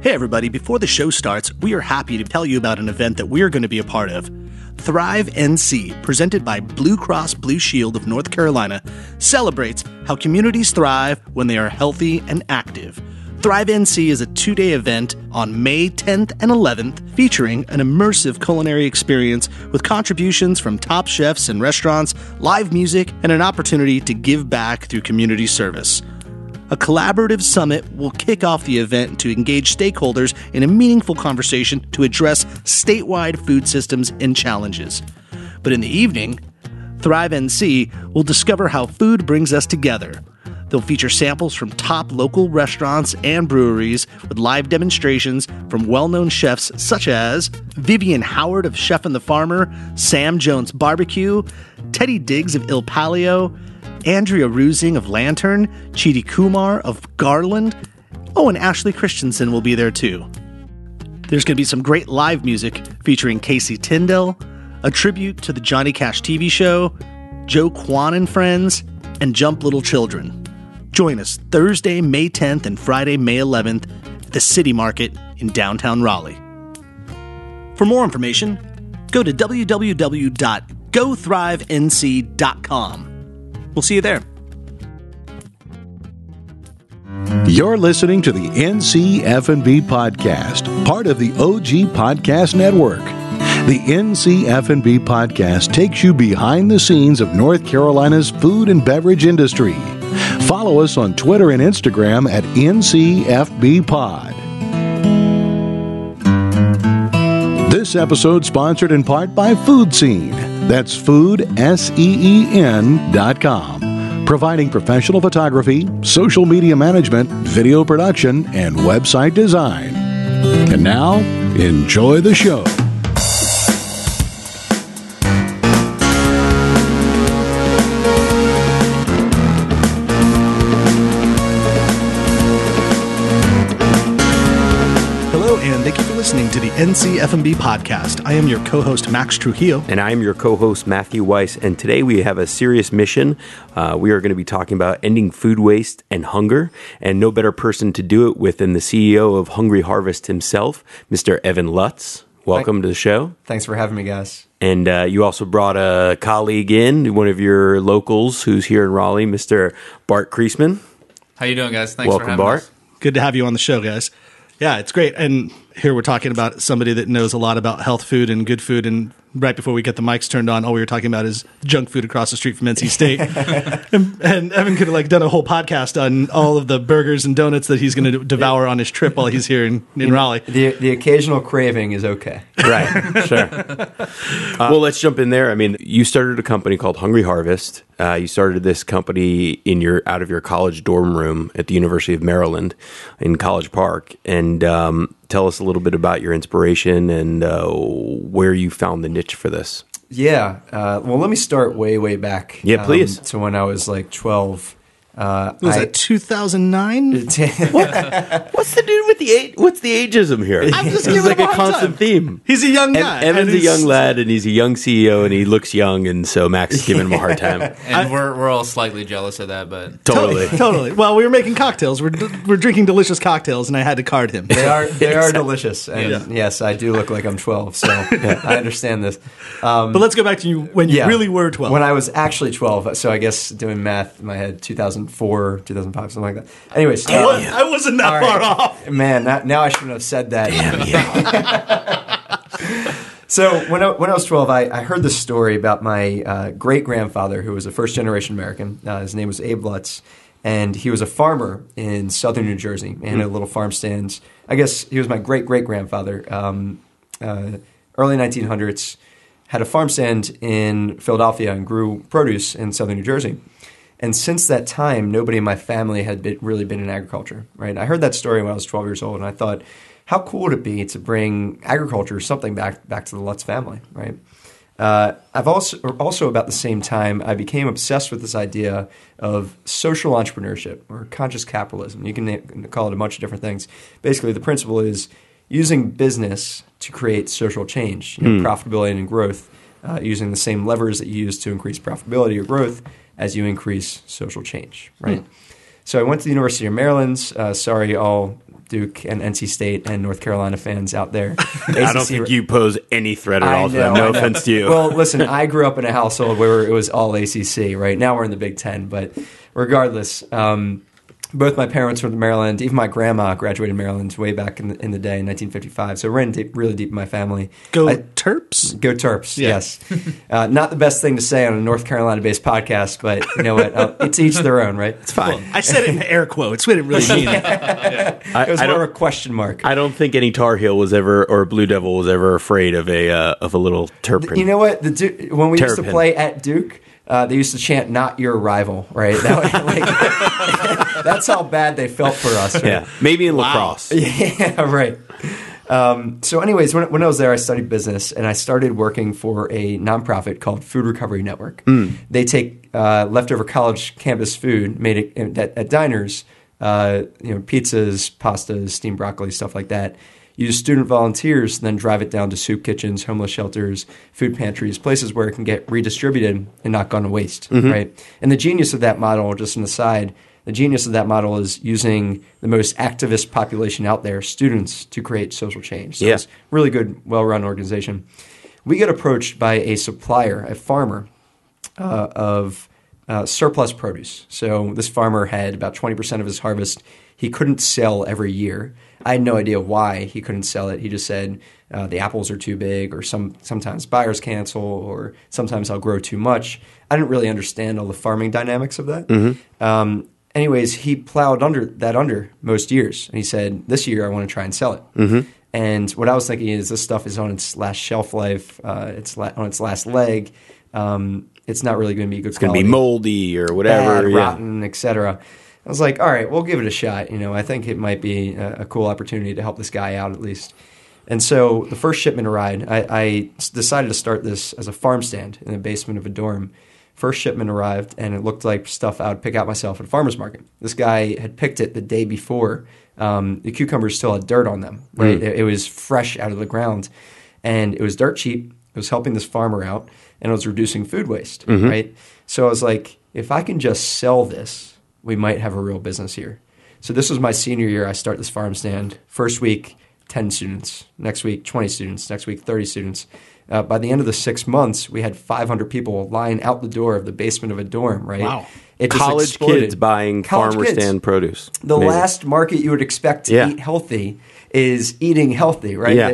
Hey everybody, before the show starts, we are happy to tell you about an event that we're going to be a part of. Thrive NC, presented by Blue Cross Blue Shield of North Carolina, celebrates how communities thrive when they are healthy and active. Thrive NC is a 2-day event on May 10th and 11th featuring an immersive culinary experience with contributions from top chefs and restaurants, live music, and an opportunity to give back through community service. A collaborative summit will kick off the event to engage stakeholders in a meaningful conversation to address statewide food systems and challenges. But in the evening, Thrive NC will discover how food brings us together. They'll feature samples from top local restaurants and breweries with live demonstrations from well-known chefs such as Vivian Howard of Chef and the Farmer, Sam Jones Barbecue, Teddy Diggs of Il Palio, Andrea Rusing of Lantern, Chidi Kumar of Garland. Oh, and Ashley Christensen will be there too. There's going to be some great live music featuring Casey Tyndall, a tribute to the Johnny Cash TV show, Joe Kwan and Friends, and Jump Little Children. Join us Thursday, May 10th and Friday, May 11th at the City Market in downtown Raleigh. For more information, go to www.gothrivnc.com. We'll see you there. You're listening to the NCF&B podcast, part of the OG Podcast Network. The NCF&B podcast takes you behind the scenes of North Carolina's food and beverage industry. Follow us on Twitter and Instagram at NCFBpod. This episode sponsored in part by Food Scene. That's FoodSEEN.com, providing professional photography, social media management, video production, and website design. And now, enjoy the show. Thank you for listening to the NCF&B podcast. I am your co-host, Max Trujillo. And I am your co-host, Matthew Weiss. And today we have a serious mission. We are going to be talking about ending food waste and hunger. And no better person to do it with than the CEO of Hungry Harvest himself, Mr. Evan Lutz. Welcome to the show. Thanks for having me, guys. And you also brought a colleague in, one of your locals who's here in Raleigh, Mr. Bart Kriesman. How you doing, guys? Thanks Welcome, for having Bart. us. Good to have you on the show, guys. Yeah, it's great. And here we're talking about somebody that knows a lot about health food and good food. And right before we get the mics turned on, all we were talking about is junk food across the street from NC State. and Evan could have done a whole podcast on all of the burgers and donuts that he's going to devour on his trip while he's here in Raleigh. The occasional craving is okay. Right, sure. Well, let's jump in there. I mean, you started a company called Hungry Harvest. You started this company out of your college dorm room at the University of Maryland in College Park. And tell us a little bit about your inspiration and where you found the niche for this. Yeah. Well, let me start way back. Yeah, please. To when I was like 12. Was that 2009? What's the dude with the age? What's the ageism here? I'm just giving It's like him a hard constant time. theme. He's a young guy. Evan's a young lad, and he's a young CEO, and he looks young, and so Max is giving him a hard time. And we're all slightly jealous of that, but Totally. Well, we were making cocktails. We're drinking delicious cocktails, and I had to card him. They are delicious. And yes, I do look like I'm 12, so I understand this. But let's go back to you when you really were 12. When I was actually 12. So I guess doing math in my head, 2004, 2005, something like that. Anyways. I wasn't that far off. Man, now I shouldn't have said that. So when I was 12, I heard this story about my great-grandfather, who was a first-generation American. His name was Abe Lutz, and he was a farmer in southern New Jersey. And a little farm stand. I guess he was my great-great-grandfather. Early 1900s, had a farm stand in Philadelphia and grew produce in southern New Jersey. And since that time, nobody in my family had really been in agriculture, right? I heard that story when I was 12 years old, and I thought, how cool would it be to bring agriculture, something back to the Lutz family, right? I've also about the same time, I became obsessed with this idea of social entrepreneurship or conscious capitalism. You can call it a bunch of different things. Basically, the principle is using business to create social change, profitability and growth, using the same levers that you use to increase profitability or growth as you increase social change, right? So I went to the University of Maryland. Sorry, all Duke and NC State and North Carolina fans out there. I don't think you pose any threat at all to them. No offense to you. Well, listen, I grew up in a household where it was all ACC, right? Now we're in the Big Ten, but regardless, both my parents were from Maryland. Even my grandma graduated Maryland way back in the day in 1955. So we're really deep in my family. Go Terps? Go Terps, yes. Not the best thing to say on a North Carolina-based podcast, but you know what? It's each their own, right? It's fine. Well, I said it in air quotes. We didn't really mean it. It was more of a question mark. I don't think any Tar Heel was ever, or Blue Devil was ever afraid of a little terpin. You know what? When we used to play at Duke, they used to chant "Not your rival," right? That's how bad they felt for us. Right? Yeah, maybe in lacrosse. Yeah, right. So, anyways, when I was there, I studied business, and I started working for a nonprofit called Food Recovery Network. They take leftover college campus food made at diners, pizzas, pastas, steamed broccoli, stuff like that. Use student volunteers, then drive it down to soup kitchens, homeless shelters, food pantries, places where it can get redistributed and not gone to waste, right? And the genius of that model, just an aside, the genius of that model is using the most activist population out there, students, to create social change. So it's really good, well-run organization. We get approached by a supplier, a farmer, of surplus produce. So this farmer had about 20% of his harvest he couldn't sell every year. I had no idea why he couldn't sell it. He just said the apples are too big, or sometimes buyers cancel, or sometimes I'll grow too much. I didn't really understand all the farming dynamics of that. Anyways, he plowed under most years, and he said, this year I want to try and sell it. And what I was thinking is this stuff is on its last shelf life, it's on its last leg. It's not really going to be good quality. It's going to be moldy or whatever. Bad, rotten, etc. I was like, all right, we'll give it a shot. I think it might be a cool opportunity to help this guy out at least. And so the first shipment arrived. I decided to start this as a farm stand in the basement of a dorm. First shipment arrived, and it looked like stuff I would pick out myself at a farmer's market. This guy had picked it the day before. The cucumbers still had dirt on them, right? It was fresh out of the ground, and it was dirt cheap. It was helping this farmer out, and it was reducing food waste, right? So I was like, if I can just sell this, we might have a real business here. So this was my senior year. I start this farm stand. First week, 10 students. Next week, 20 students. Next week, 30 students. By the end of the 6 months, we had 500 people line out the door of the basement of a dorm, right? Wow. It just College exploded. kids buying farmer stand produce. The Amazing. last market you would expect to eat healthy is eating healthy, right? Yeah.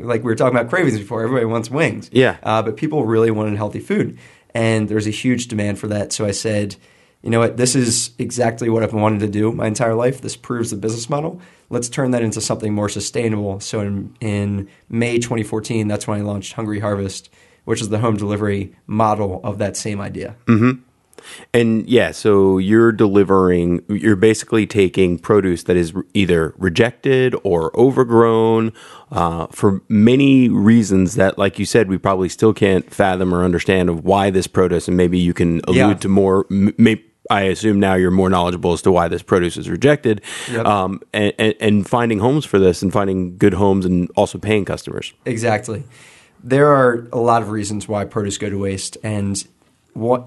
Like we were talking about cravings before. Everybody wants wings. Yeah. But people really wanted healthy food. And there's a huge demand for that. So I said, you know what, this is exactly what I've wanted to do my entire life. This proves the business model. Let's turn that into something more sustainable. So in May 2014, that's when I launched Hungry Harvest, which is the home delivery model of that same idea. And so you're basically taking produce that is either rejected or overgrown for many reasons that, like you said, we probably still can't fathom or understand of why this produce, and maybe you can allude to more. I assume now you're more knowledgeable as to why this produce is rejected, and finding homes for this and finding good homes and also paying customers. Exactly. There are a lot of reasons why produce go to waste, and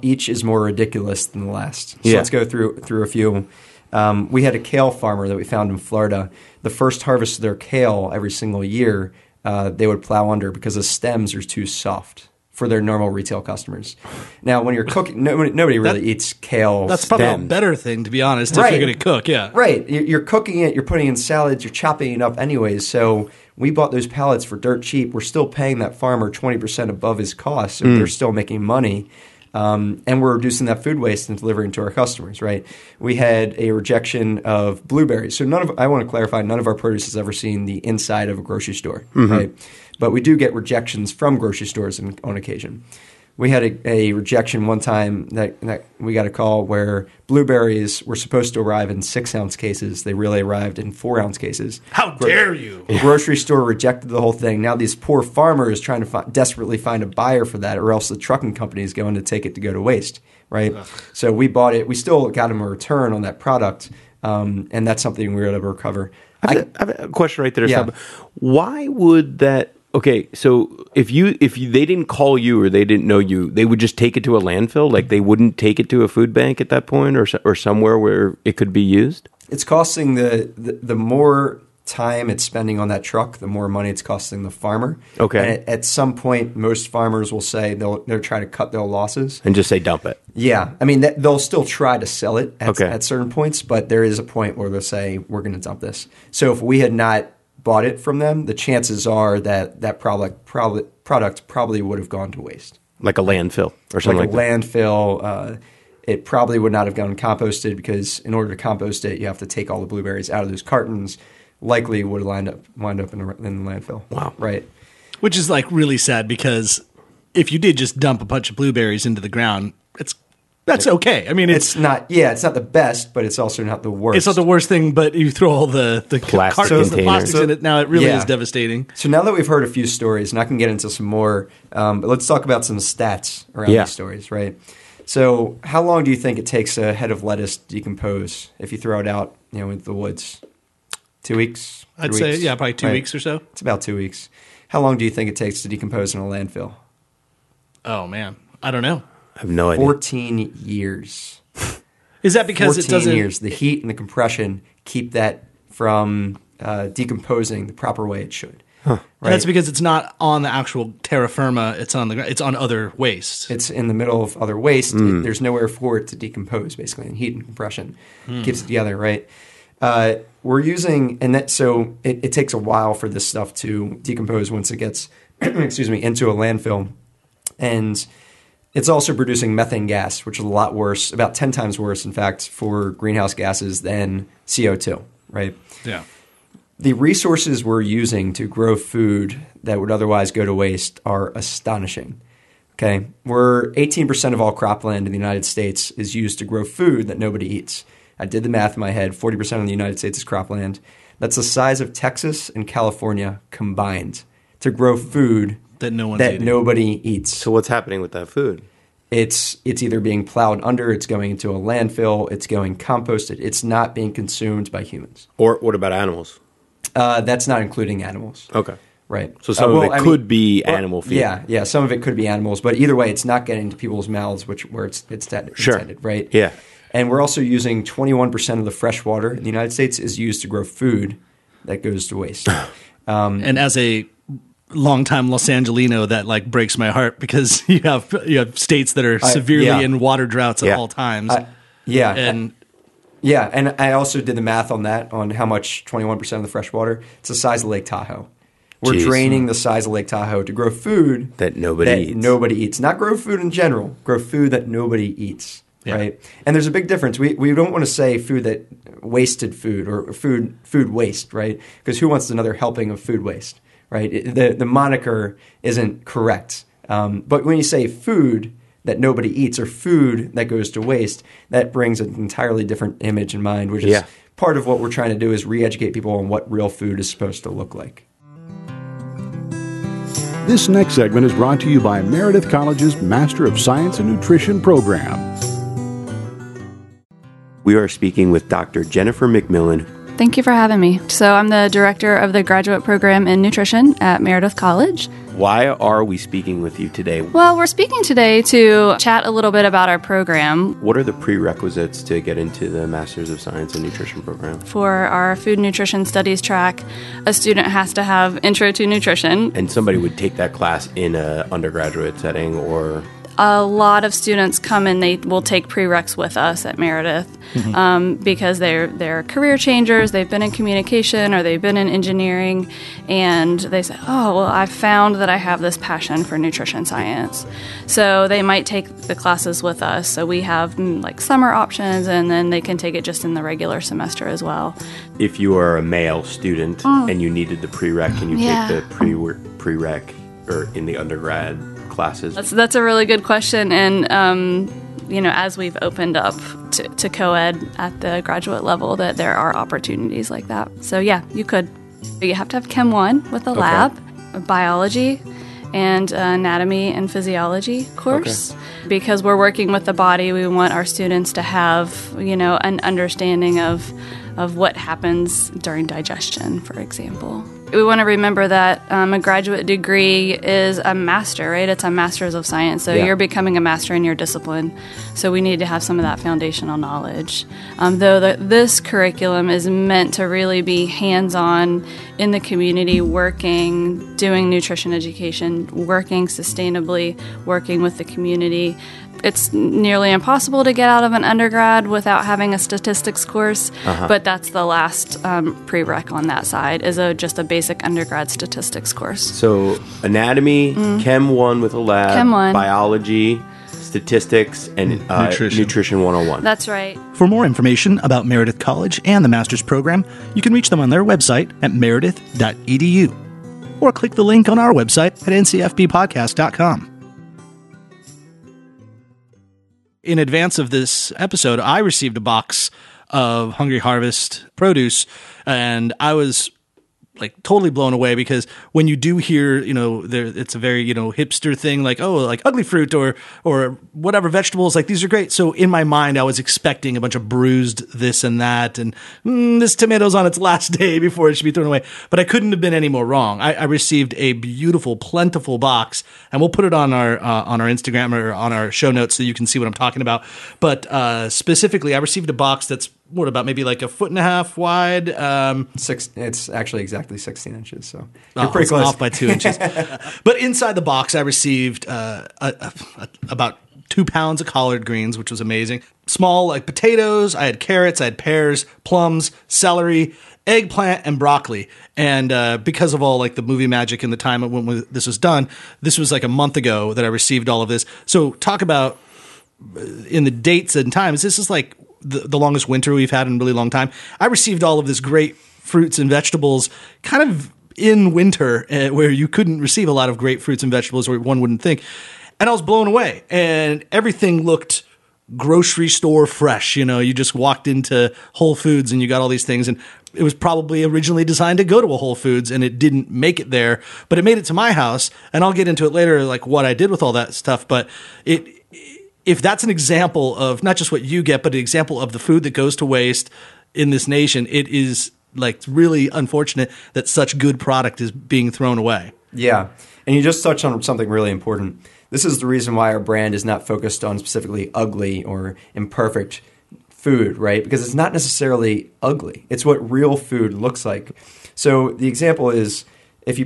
each is more ridiculous than the last. So let's go through a few. We had a kale farmer that we found in Florida. The first harvest of their kale every single year, they would plow under because the stems are too soft for their normal retail customers. Now, when you're cooking, nobody really eats kale. That's probably stems. a better thing, to be honest, Right. if you're going to cook, yeah. Right. You're cooking it, you're putting it in salads, you're chopping it up anyways. So we bought those pallets for dirt cheap. We're still paying that farmer 20% above his cost, so they're still making money. And we're reducing that food waste and delivering to our customers, right? We had a rejection of blueberries. So I want to clarify, none of our produce has ever seen the inside of a grocery store, right? But we do get rejections from grocery stores on occasion. We had a rejection one time that we got a call where blueberries were supposed to arrive in 6-ounce cases. They really arrived in 4-ounce cases. How dare you? The grocery store rejected the whole thing. Now these poor farmers trying to desperately find a buyer for that, or else the trucking company is going to take it to go to waste, right? So we bought it. We still got them a return on that product, and that's something we were able to recover. I have a question right there. Yeah. Why would that? Okay, so if they didn't call you or they didn't know you, they would just take it to a landfill? Like they wouldn't take it to a food bank at that point or somewhere where it could be used? It's costing the more time it's spending on that truck, the more money it's costing the farmer. Okay. And at some point, most farmers will say they'll try to cut their losses. And just say dump it. Yeah. I mean, they'll still try to sell it Okay. at certain points, but there is a point where they'll say, we're going to dump this. So if we had not bought it from them, the chances are that product probably would have gone to waste. Like a landfill or something like a landfill. It probably would not have gone composted because in order to compost it, you have to take all the blueberries out of those cartons. Likely would wind up in the landfill. Wow. Right. Which is like really sad because if you did just dump a bunch of blueberries into the ground, that's okay. I mean, it's not the best, but it's also not the worst. It's not the worst thing, but you throw all the Plastic cartons, the containers. plastics in it. Now it really is devastating. So now that we've heard a few stories, and I can get into some more, but let's talk about some stats around these stories, right? So how long do you think it takes a head of lettuce to decompose if you throw it out, into the woods? 2 weeks? I'd say, probably 2 weeks or so. It's about 2 weeks. How long do you think it takes to decompose in a landfill? Oh, man. I don't know. I have no idea. 14 years. Is that because it doesn't... 14 years. The heat and the compression keep that from decomposing the proper way it should. Huh. Right? And that's because it's not on the actual terra firma. It's on the ground. It's on other waste. It's in the middle of other waste. There's nowhere for it to decompose, basically. And heat and compression keeps it together, right? We're using, so it takes a while for this stuff to decompose once it gets, into a landfill. And it's also producing methane gas, which is a lot worse, about 10 times worse, in fact, for greenhouse gases than CO2, right? Yeah. The resources we're using to grow food that would otherwise go to waste are astonishing. Okay, 18% of all cropland in the United States is used to grow food that nobody eats. I did the math in my head. 40% of the United States is cropland. That's the size of Texas and California combined to grow food that nobody eats. So what's happening with that food? It's either being plowed under, it's going into a landfill, it's going composted. It's not being consumed by humans. Or what about animals? That's not including animals. Okay. Right. So some of it could be animal feed. Yeah. Some of it could be animals, but either way, it's not getting to people's mouths, where it's intended, right? Yeah. And we're also using 21% of the fresh water in the United States is used to grow food that goes to waste. And as a longtime Los Angelino, that breaks my heart because you have states that are severely in water droughts at all times. And I also did the math on that, on how much 21% of the fresh water. It's the size of Lake Tahoe. We're draining the size of Lake Tahoe to grow food that nobody eats. Not grow food in general, grow food that nobody eats. Yeah. Right, and there's a big difference. We don't want to say wasted food or food waste, right? Because who wants another helping of food waste, right? The moniker isn't correct. But when you say food that nobody eats or food that goes to waste, that brings an entirely different image in mind, which is part of what we're trying to do is re-educate people on what real food is supposed to look like. This next segment is brought to you by Meredith College's Master of Science in Nutrition program. We are speaking with Dr. Jennifer McMillan. Thank you for having me. So I'm the director of the graduate program in nutrition at Meredith College. Why are we speaking with you today? Well, we're speaking today to chat a little bit about our program. What are the prerequisites to get into the Masters of Science in Nutrition program? For our Food Nutrition Studies track, a student has to have Intro to Nutrition. And somebody would take that class in an undergraduate setting or... A lot of students come and they will take prereqs with us at Meredith because they're career changers, they've been in communication or they've been in engineering, and they say, oh, well, I've found that I have this passion for nutrition science. So they might take the classes with us. So we have summer options, and then they can take it just in the regular semester as well. If you are a male student and you needed the prereq, can you take the prereq or in the undergrad classes? That's a really good question, and as we've opened up to co-ed at the graduate level, that there are opportunities like that. So yeah, you could. You have to have Chem 1 with a lab, biology, and anatomy and physiology course. Because we're working with the body, we want our students to have an understanding of what happens during digestion, for example. we want to remember that a graduate degree is a master, right? It's a master's of science. So you're becoming a master in your discipline. So we need to have some of that foundational knowledge. Though this curriculum is meant to really be hands-on in the community, working, doing nutrition education, working sustainably, working with the community. It's nearly impossible to get out of an undergrad without having a statistics course, but that's the last prereq on that side, is just a basic undergrad statistics course. So anatomy, Chem 1 with a lab, Chem 1. biology, statistics, and nutrition 101. That's right. For more information about Meredith College and the master's program, you can reach them on their website at meredith.edu or click the link on our website at ncfbpodcast.com. In advance of this episode, I received a box of Hungry Harvest produce, and I was like totally blown away, because when you do hear, it's a very, hipster thing, like, oh, like ugly fruit or whatever vegetables, like these are great. So in my mind, I was expecting a bunch of bruised this and that, and this tomato's on its last day before it should be thrown away. But I couldn't have been any more wrong. I received a beautiful, plentiful box, and we'll put it on our Instagram or on our show notes so you can see what I'm talking about. But specifically, I received a box that's about maybe like 1.5 feet wide. It's actually exactly 16 inches, so you're pretty close. Off by 2 inches. But inside the box, I received about 2 pounds of collard greens, which was amazing. Small, like potatoes. I had carrots. I had pears, plums, celery, eggplant, and broccoli. And because of all like the movie magic and the time when this was done, this was like a month ago that I received all of this. So talk about in the dates and times. This is like the longest winter we've had in a really long time. I received all of this great fruits and vegetables kind of in winter, where you couldn't receive a lot of great fruits and vegetables, or one wouldn't think. And I was blown away, and everything looked grocery store fresh. You just walked into Whole Foods and you got all these things, and it was probably originally designed to go to a Whole Foods, and it didn't make it there, but it made it to my house. And I'll get into it later, like what I did with all that stuff. But if that's an example of not just what you get, but an example of the food that goes to waste in this nation, it is like really unfortunate that such good product is being thrown away. Yeah. And you just touched on something really important. This is the reason why our brand is not focused on specifically ugly or imperfect food, right? Because it's not necessarily ugly. It's what real food looks like. So the example is, if you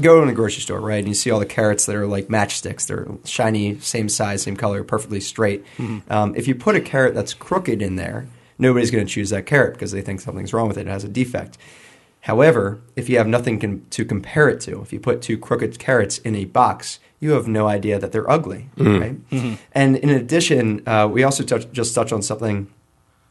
go in a grocery store, right, and you see all the carrots that are like matchsticks, they're shiny, same size, same color, perfectly straight. If you put a carrot that's crooked in there, nobody's going to choose that carrot because they think something's wrong with it. It has a defect. However, if you have nothing to compare it to, if you put 2 crooked carrots in a box, you have no idea that they're ugly, right? And in addition, we also just touched on something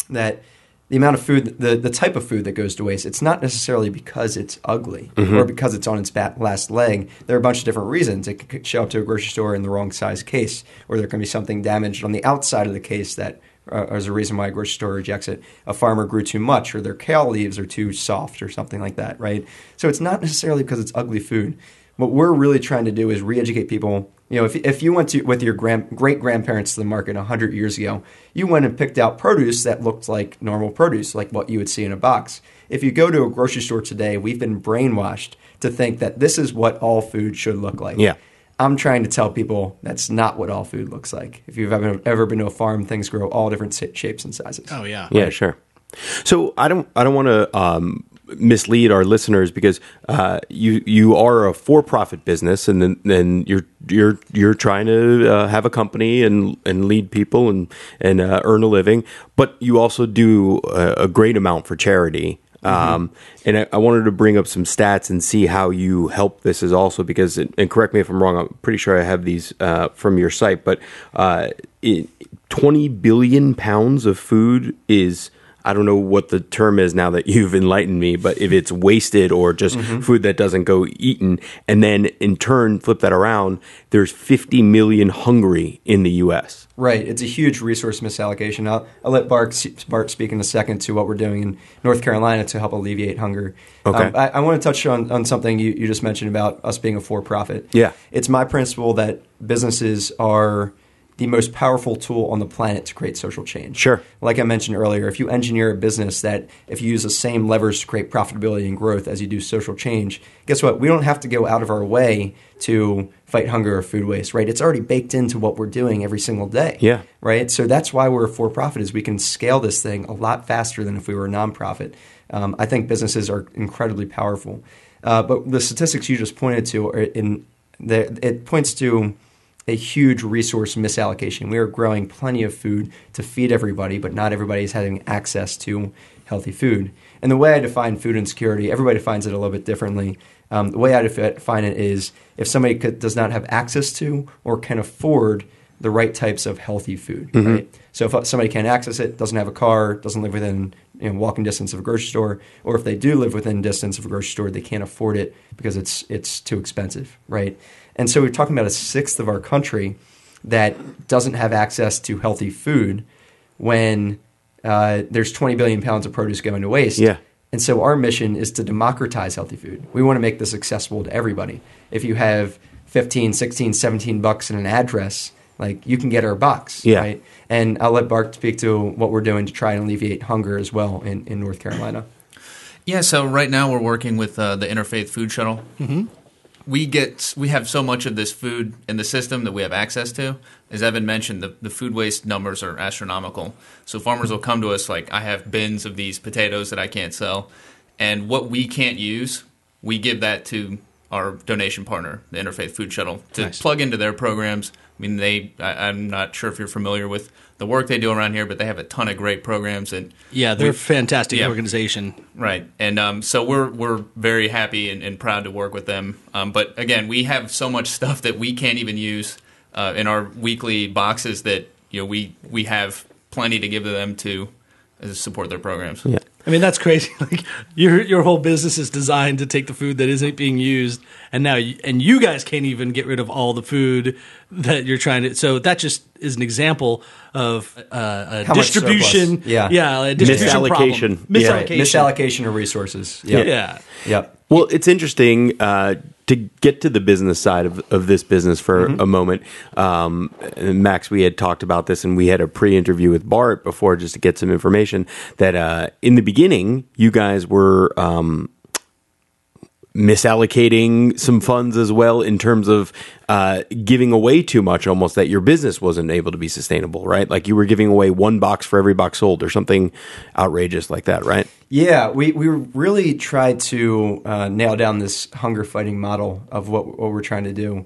that the amount of food, the type of food that goes to waste, it's not necessarily because it's ugly or because it's on its last leg. There are a bunch of different reasons. It could show up to a grocery store in the wrong size case, or there can be something damaged on the outside of the case that is a reason why a grocery store rejects it. A farmer grew too much, or their kale leaves are too soft, or something like that, right? So it's not necessarily because it's ugly food. What we're really trying to do is re-educate people. If you went with your great-grandparents to the market 100 years ago, you went and picked out produce that looked like normal produce, like what you would see in a box. If you go to a grocery store today, we've been brainwashed to think that this is what all food should look like. Yeah. I'm trying to tell people that's not what all food looks like. If you've ever been to a farm, things grow all different shapes and sizes. Oh, yeah. Yeah, sure. So I don't want to mislead our listeners, because you are a for-profit business, and then you're trying to have a company and lead people and earn a living, but you also do a great amount for charity. And I wanted to bring up some stats and see how you help this is also, because, and correct me if I'm wrong, I'm pretty sure I have these from your site, but 20 billion pounds of food is, I don't know what the term is now that you've enlightened me, but if it's wasted or just food that doesn't go eaten, and then in turn flip that around, there's 50 million hungry in the U.S. Right. It's a huge resource misallocation. I'll let Bart speak in a second to what we're doing in North Carolina to help alleviate hunger. Okay. I want to touch on something you just mentioned about us being a for-profit. Yeah. It's my principle that businesses are the most powerful tool on the planet to create social change. Sure. Like I mentioned earlier, if you engineer a business that if you use the same levers to create profitability and growth as you do social change, guess what? We don't have to go out of our way to fight hunger or food waste, right? It's already baked into what we're doing every single day. Yeah. Right? So that's why we're a for-profit, is we can scale this thing a lot faster than if we were a nonprofit. I think businesses are incredibly powerful. But the statistics you just pointed to, it points to a huge resource misallocation. We are growing plenty of food to feed everybody, but not everybody is having access to healthy food. And the way I define food insecurity, everybody defines it a little bit differently. The way I define it is if somebody does not have access to or can afford the right types of healthy food, right? So if somebody can't access it, doesn't have a car, doesn't live within walking distance of a grocery store, or if they do live within distance of a grocery store, they can't afford it because it's too expensive, right? And so we're talking about a sixth of our country that doesn't have access to healthy food when there's 20 billion pounds of produce going to waste. Yeah. And so our mission is to democratize healthy food. We want to make this accessible to everybody. If you have 15, 16, 17 bucks in an address, like you can get our box, right? And I'll let Bart speak to what we're doing to try and alleviate hunger as well in North Carolina. Yeah, so right now we're working with the Interfaith Food Shuttle. We have so much of this food in the system that we have access to. As Evan mentioned, the food waste numbers are astronomical. So farmers will come to us like, I have bins of these potatoes that I can't sell. And what we can't use, we give that to our donation partner, the Interfaith Food Shuttle, to plug into their programs. I mean, I'm not sure if you're familiar with the work they do around here, but they have a ton of great programs. And they're a fantastic organization. Right. And so we're very happy and proud to work with them. But again, we have so much stuff that we can't even use in our weekly boxes that we have plenty to give to them to support their programs. Yeah. I mean, that's crazy. Like your whole business is designed to take the food that isn't being used, and now you guys can't even get rid of all the food that you're trying to. So that just is an example of a distribution. A distribution misallocation. Problem. Misallocation of resources. Yeah. Well, it's interesting to get to the business side of this business for a moment. And Max, we had talked about this, and we had a pre-interview with Bart before just to get some information that in the beginning, you guys were misallocating some funds as well in terms of giving away too much, almost, that your business wasn't able to be sustainable, right? Like you were giving away one box for every box sold or something outrageous like that, right? Yeah, we really tried to nail down this hunger fighting model of what we're trying to do.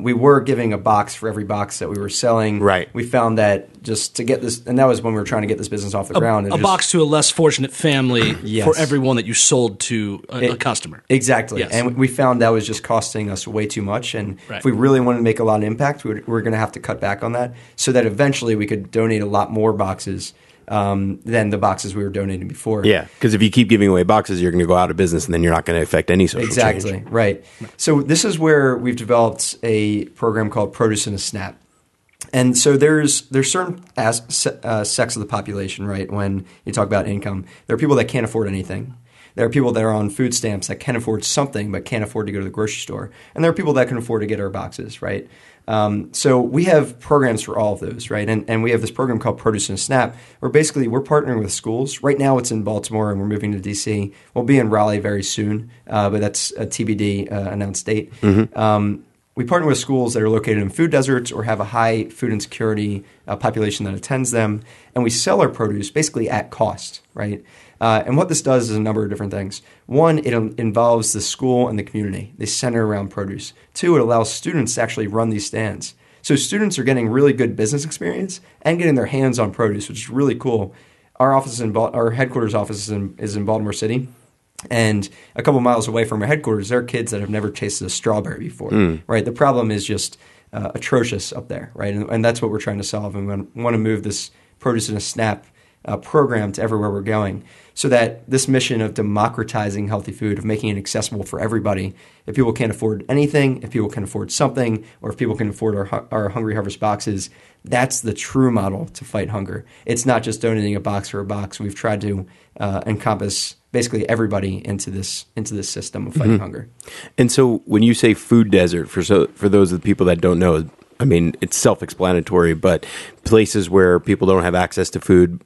We were giving a box for every box that we were selling. Right. We found that just to get this, and that was when we were trying to get this business off the ground. A box to a less fortunate family for every one that you sold to a customer. Exactly. Yes. And we found that was just costing us way too much. And if we really wanted to make a lot of impact, we were going to have to cut back on that so that eventually we could donate a lot more boxes than the boxes we were donating before. Yeah, because if you keep giving away boxes, you're going to go out of business, and then you're not going to affect any social change. Exactly, right. So this is where we've developed a program called Produce in a Snap. And so there's certain sects of the population, right, when you talk about income. There are people that can't afford anything. There are people that are on food stamps that can afford something but can't afford to go to the grocery store. And there are people that can afford to get our boxes, right? So we have programs for all of those, right? And we have this program called Produce in a Snap, where basically we're partnering with schools. Right now it's in Baltimore, and we're moving to D.C. We'll be in Raleigh very soon, but that's a TBD announced date. We partner with schools that are located in food deserts or have a high food insecurity population that attends them, and we sell our produce basically at cost, right? And what this does is a number of different things. One, it involves the school and the community. They center around produce. Two, it allows students to actually run these stands. So students are getting really good business experience and getting their hands on produce, which is really cool. Our headquarters office is in Baltimore City. And a couple miles away from our headquarters, there are kids that have never tasted a strawberry before, right? The problem is just atrocious up there, right? And that's what we're trying to solve. And we want to move this Produce in a Snap program to everywhere we're going, so that this mission of democratizing healthy food, of making it accessible for everybody, if people can't afford anything, if people can afford something, or if people can afford our Hungry Harvest boxes, that's the true model to fight hunger. It's not just donating a box for a box. We've tried to encompass basically everybody into this system of fighting hunger. And so when you say food desert, for those of the people that don't know, I mean, it's self-explanatory, but places where people don't have access to food,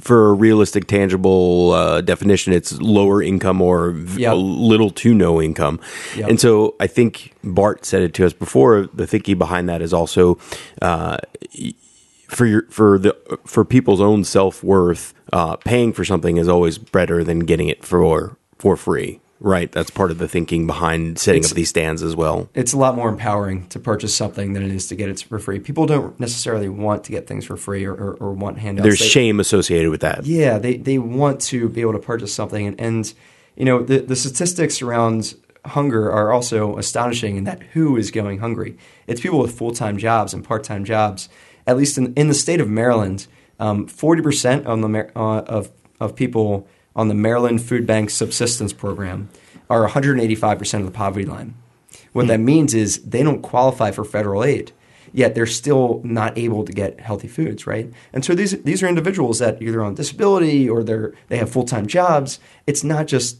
for a realistic, tangible definition, it's lower income or little to no income. Yep. And so I think Bart said it to us before. The thinking behind that is also for people's own self-worth, paying for something is always better than getting it for free. Right, that's part of the thinking behind setting up these stands as well. It's a lot more empowering to purchase something than it is to get it for free. People don't necessarily want to get things for free or want handouts. There's shame associated with that. Yeah, they want to be able to purchase something. And you know, the statistics around hunger are also astonishing in that who is going hungry? It's people with full-time jobs and part-time jobs. At least in the state of Maryland, 40% of people on the Maryland Food Bank Subsistence Program are 185% of the poverty line. What that means is they don't qualify for federal aid, yet they're still not able to get healthy foods, right? And so these are individuals that either on disability or they have full-time jobs. It's not just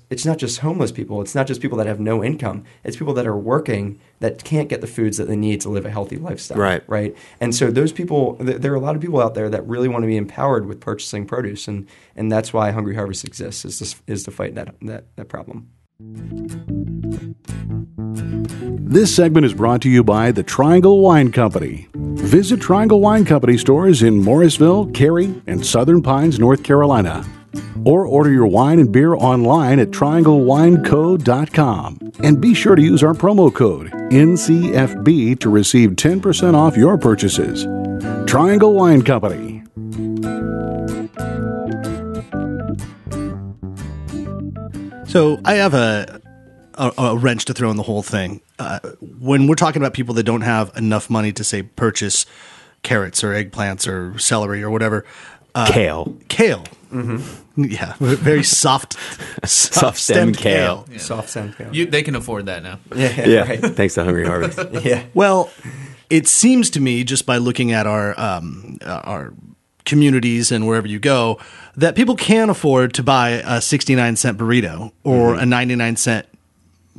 homeless people. It's not just people that have no income. It's people that are working that can't get the foods that they need to live a healthy lifestyle, right? And so those people, there are a lot of people out there that really want to be empowered with purchasing produce, and that's why Hungry Harvest exists, is to fight that problem. This segment is brought to you by the Triangle Wine Company. Visit Triangle Wine Company stores in Morrisville, Cary, and Southern Pines, North Carolina. Or order your wine and beer online at trianglewineco.com. And be sure to use our promo code NCFB to receive 10% off your purchases. Triangle Wine Company. So I have a wrench to throw in the whole thing. When we're talking about people that don't have enough money to, say, purchase carrots or eggplants or celery or whatever. Kale. Mm-hmm. Yeah, very soft stem kale. Yeah. Soft stem kale. They can afford that now. Yeah. Right. Thanks to Hungry Harvest. Yeah. Well, it seems to me, just by looking at our communities and wherever you go, that people can afford to buy a 69-cent burrito or a 99-cent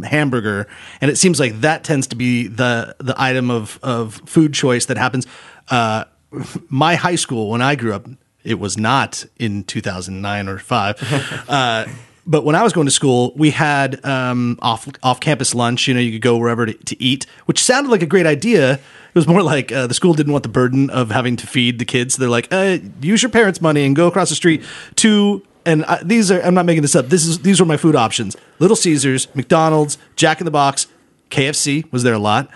hamburger, and it seems like that tends to be the item of food choice that happens. My high school, when I grew up, it was not in 2009 or 5. But when I was going to school, we had off-campus lunch. You know, you could go wherever to eat, which sounded like a great idea. It was more like the school didn't want the burden of having to feed the kids. They're like, use your parents' money and go across the street to, and I'm not making this up. These were my food options: Little Caesars, McDonald's, Jack in the Box, KFC was there a lot.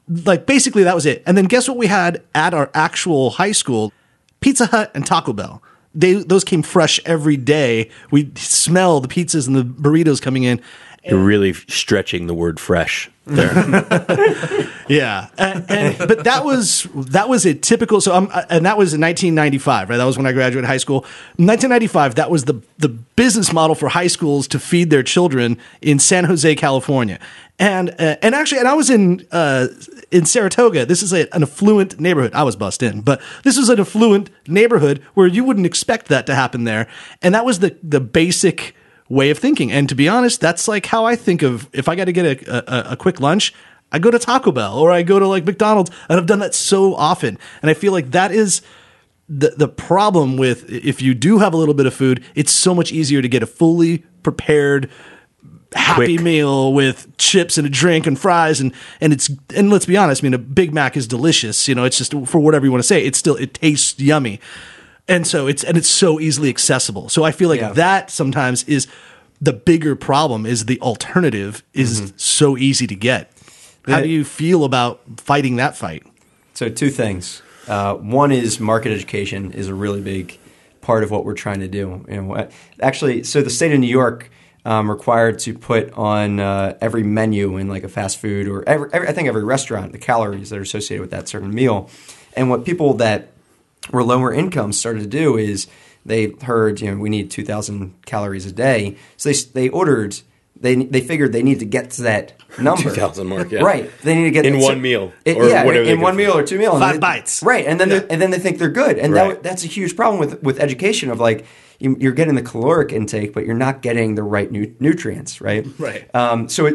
Like, basically that was it. And then guess what we had at our actual high school? Pizza Hut and Taco Bell. Those came fresh every day. We'd smell the pizzas and the burritos coming in. You're really stretching the word fresh there. Yeah. But that was a typical, and that was in 1995, right? That was when I graduated high school. In 1995, that was the business model for high schools to feed their children in San Jose, California. And I was in Saratoga. This is an affluent neighborhood. I was bussed in, but this was an affluent neighborhood where you wouldn't expect that to happen there. And that was the basic way of thinking. And to be honest, that's like how I think of, if I got to get a quick lunch, I go to Taco Bell or I go to like McDonald's, and I've done that so often. And I feel like that is the problem with, if you do have a little bit of food, it's so much easier to get a fully prepared happy meal with chips and a drink and fries, and let's be honest, I mean, a Big Mac is delicious, you know, it's just, for whatever you want to say, it tastes yummy. And so it's so easily accessible. So I feel like that sometimes is the bigger problem, is the alternative is so easy to get. How do you feel about fighting that fight? So two things. One is market education is a really big part of what we're trying to do. You know, actually, so the state of New York required to put on every menu in like a fast food or I think every restaurant, the calories that are associated with that certain meal. And what people that were lower income started to do is they heard, you know, we need 2,000 calories a day. So they ordered, they figured they need to get to that number. 2,000 mark, yeah. Right. They need to get in one meal. In one meal or 2 meals. 5 bites. Right. And then they think they're good. And that's a huge problem with education of like, you're getting the caloric intake, but you're not getting the right nutrients, right? Right. So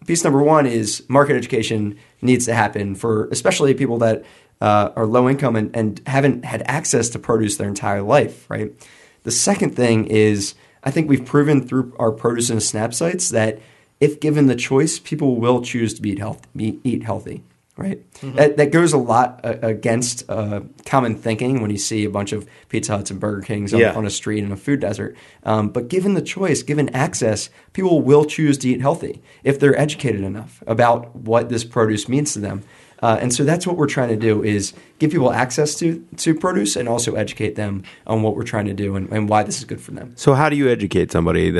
piece number one is market education needs to happen for especially people that are low income and haven't had access to produce their entire life, right? The second thing is I think we've proven through our produce and SNAP sites that if given the choice, people will choose to eat healthy, right? Mm-hmm. That goes a lot against common thinking when you see a bunch of Pizza Huts and Burger Kings on a street in a food desert. But given the choice, given access, people will choose to eat healthy if they're educated enough about what this produce means to them. And so that's what we're trying to do is give people access to produce and also educate them on what we're trying to do and why this is good for them. So how do you educate somebody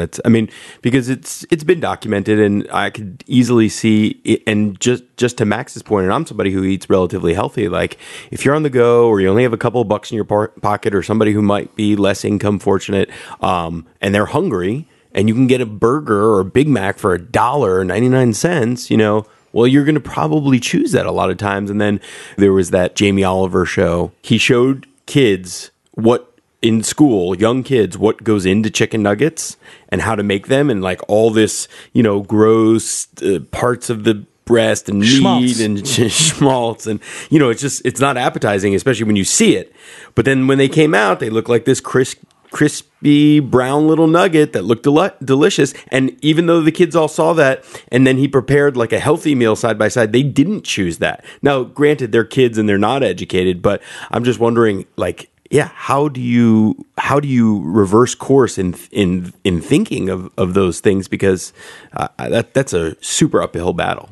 because it's been documented and I could easily see it, and just to Max's point, and I'm somebody who eats relatively healthy, like if you're on the go or you only have a couple of bucks in your pocket or somebody who might be less income fortunate and they're hungry and you can get a burger or a Big Mac for $1.99, well, you're going to probably choose that a lot of times. And then there was that Jamie Oliver show. He showed kids in school, young kids, what goes into chicken nuggets and how to make them and like all this, gross parts of the breast and meat and schmaltz. And, it's not appetizing, especially when you see it. But then when they came out, they look like this crispy brown little nugget that looked delicious. And even though the kids all saw that, and then he prepared like a healthy meal side by side, they didn't choose that. Now, granted, they're kids and they're not educated, but I'm just wondering, how do you reverse course in thinking of those things? Because that's a super uphill battle.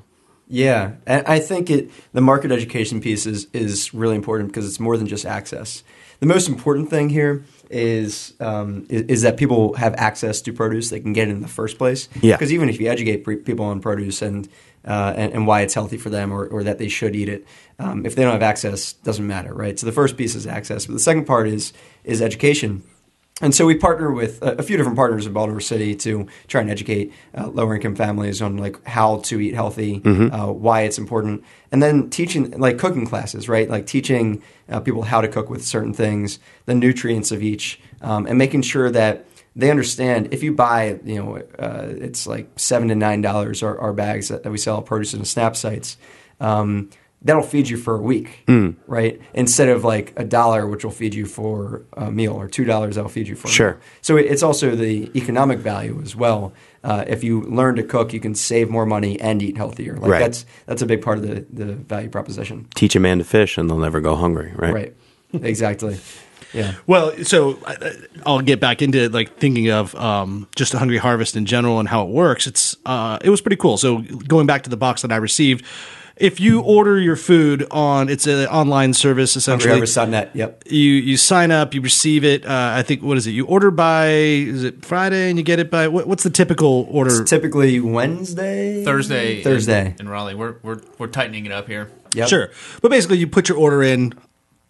Yeah, and I think the market education piece is really important because it's more than just access. The most important thing here is that people have access to produce. They can get it in the first place. Yeah. Because even if you educate people on produce and why it's healthy for them or that they should eat it, if they don't have access, it doesn't matter, right? So the first piece is access, but the second part is education. And so we partner with a few different partners in Baltimore City to try and educate lower income families on like how to eat healthy, why it's important, and then teaching like cooking classes, right? Like teaching people how to cook with certain things, the nutrients of each, and making sure that they understand. If you buy, it's like $7 to $9 our bags that we sell at produce and SNAP sites. That'll feed you for a week, right? Instead of like $1, which will feed you for a meal, or $2 that'll feed you for a meal. So it's also the economic value as well. If you learn to cook, you can save more money and eat healthier. That's a big part of the value proposition. Teach a man to fish and they'll never go hungry, right? Right, exactly. Yeah. Well, so I'll get back into like thinking of just the Hungry Harvest in general and how it works. It was pretty cool. So going back to the box that I received, if you order your food it's an online service essentially. HungryHarvest.net, yep. You sign up, you receive it. I think, what is it? You order is it Friday and you get it by, what's the typical order? It's typically Wednesday? Thursday. In Raleigh. We're tightening it up here. Yep. Sure. But basically you put your order in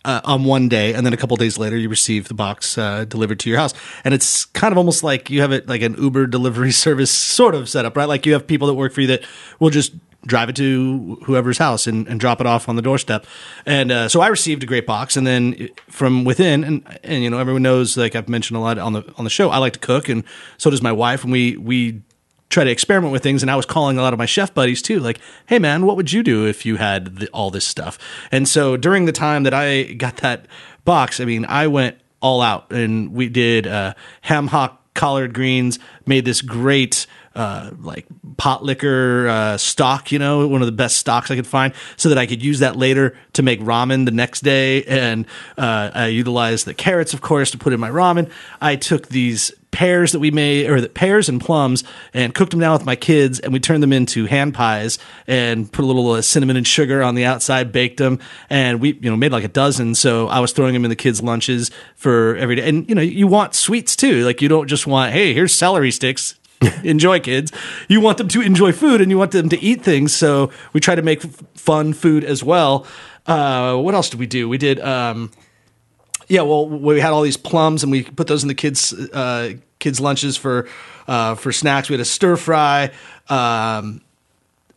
on one day, and then a couple days later you receive the box delivered to your house. And it's kind of almost like you have it like an Uber delivery service sort of set up, right? Like you have people that work for you that will just drive it to whoever's house and drop it off on the doorstep. And so I received a great box, and then from within, and everyone knows, like I've mentioned a lot on the show, I like to cook, and so does my wife, and we try to experiment with things. And I was calling a lot of my chef buddies too, like, hey man, what would you do if you had all this stuff? And so during the time that I got that box, I went all out, and we did ham hock collard greens, made this great like pot liquor stock, one of the best stocks I could find, so that I could use that later to make ramen the next day. And I utilized the carrots, of course, to put in my ramen. I took these pears that we made, or the pears and plums, and cooked them down with my kids, and we turned them into hand pies and put a little cinnamon and sugar on the outside, baked them, and we made like a dozen. So I was throwing them in the kids' lunches for every day. And you want sweets too, like you don't just want, hey, here's celery sticks, enjoy, kids. You want them to enjoy food, and you want them to eat things. So we try to make fun food as well. What else did we do? We did we had all these plums, and we put those in the kids' lunches for snacks. We had a stir fry,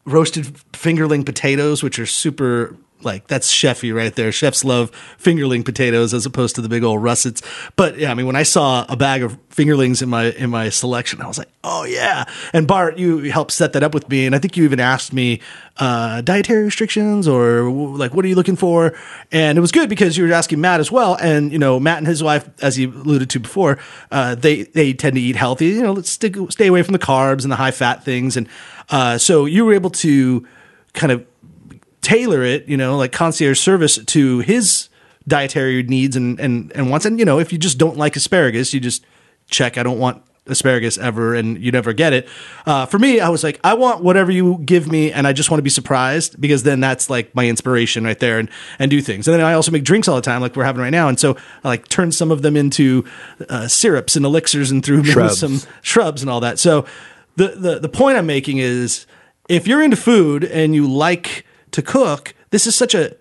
roasted fingerling potatoes, which are super like that's chefy right there. Chefs love fingerling potatoes as opposed to the big old russets. But yeah, I mean, when I saw a bag of fingerlings in my selection, I was like, oh yeah. And Bart, you helped set that up with me, and I think you even asked me dietary restrictions or like what are you looking for? And it was good because you were asking Matt as well. And Matt and his wife, as you alluded to before, they tend to eat healthy. Let's stay away from the carbs and the high fat things. And so you were able to kind of tailor it, like concierge service to his dietary needs and wants. And, if you just don't like asparagus, you just check, I don't want asparagus ever, and you never get it. For me, I was like, I want whatever you give me, and I just want to be surprised, because then that's like my inspiration right there, and do things. And then I also make drinks all the time, like we're having right now. And so I like turn some of them into syrups and elixirs and threw some shrubs and all that. So the point I'm making is, if you're into food and you like to cook, this is such a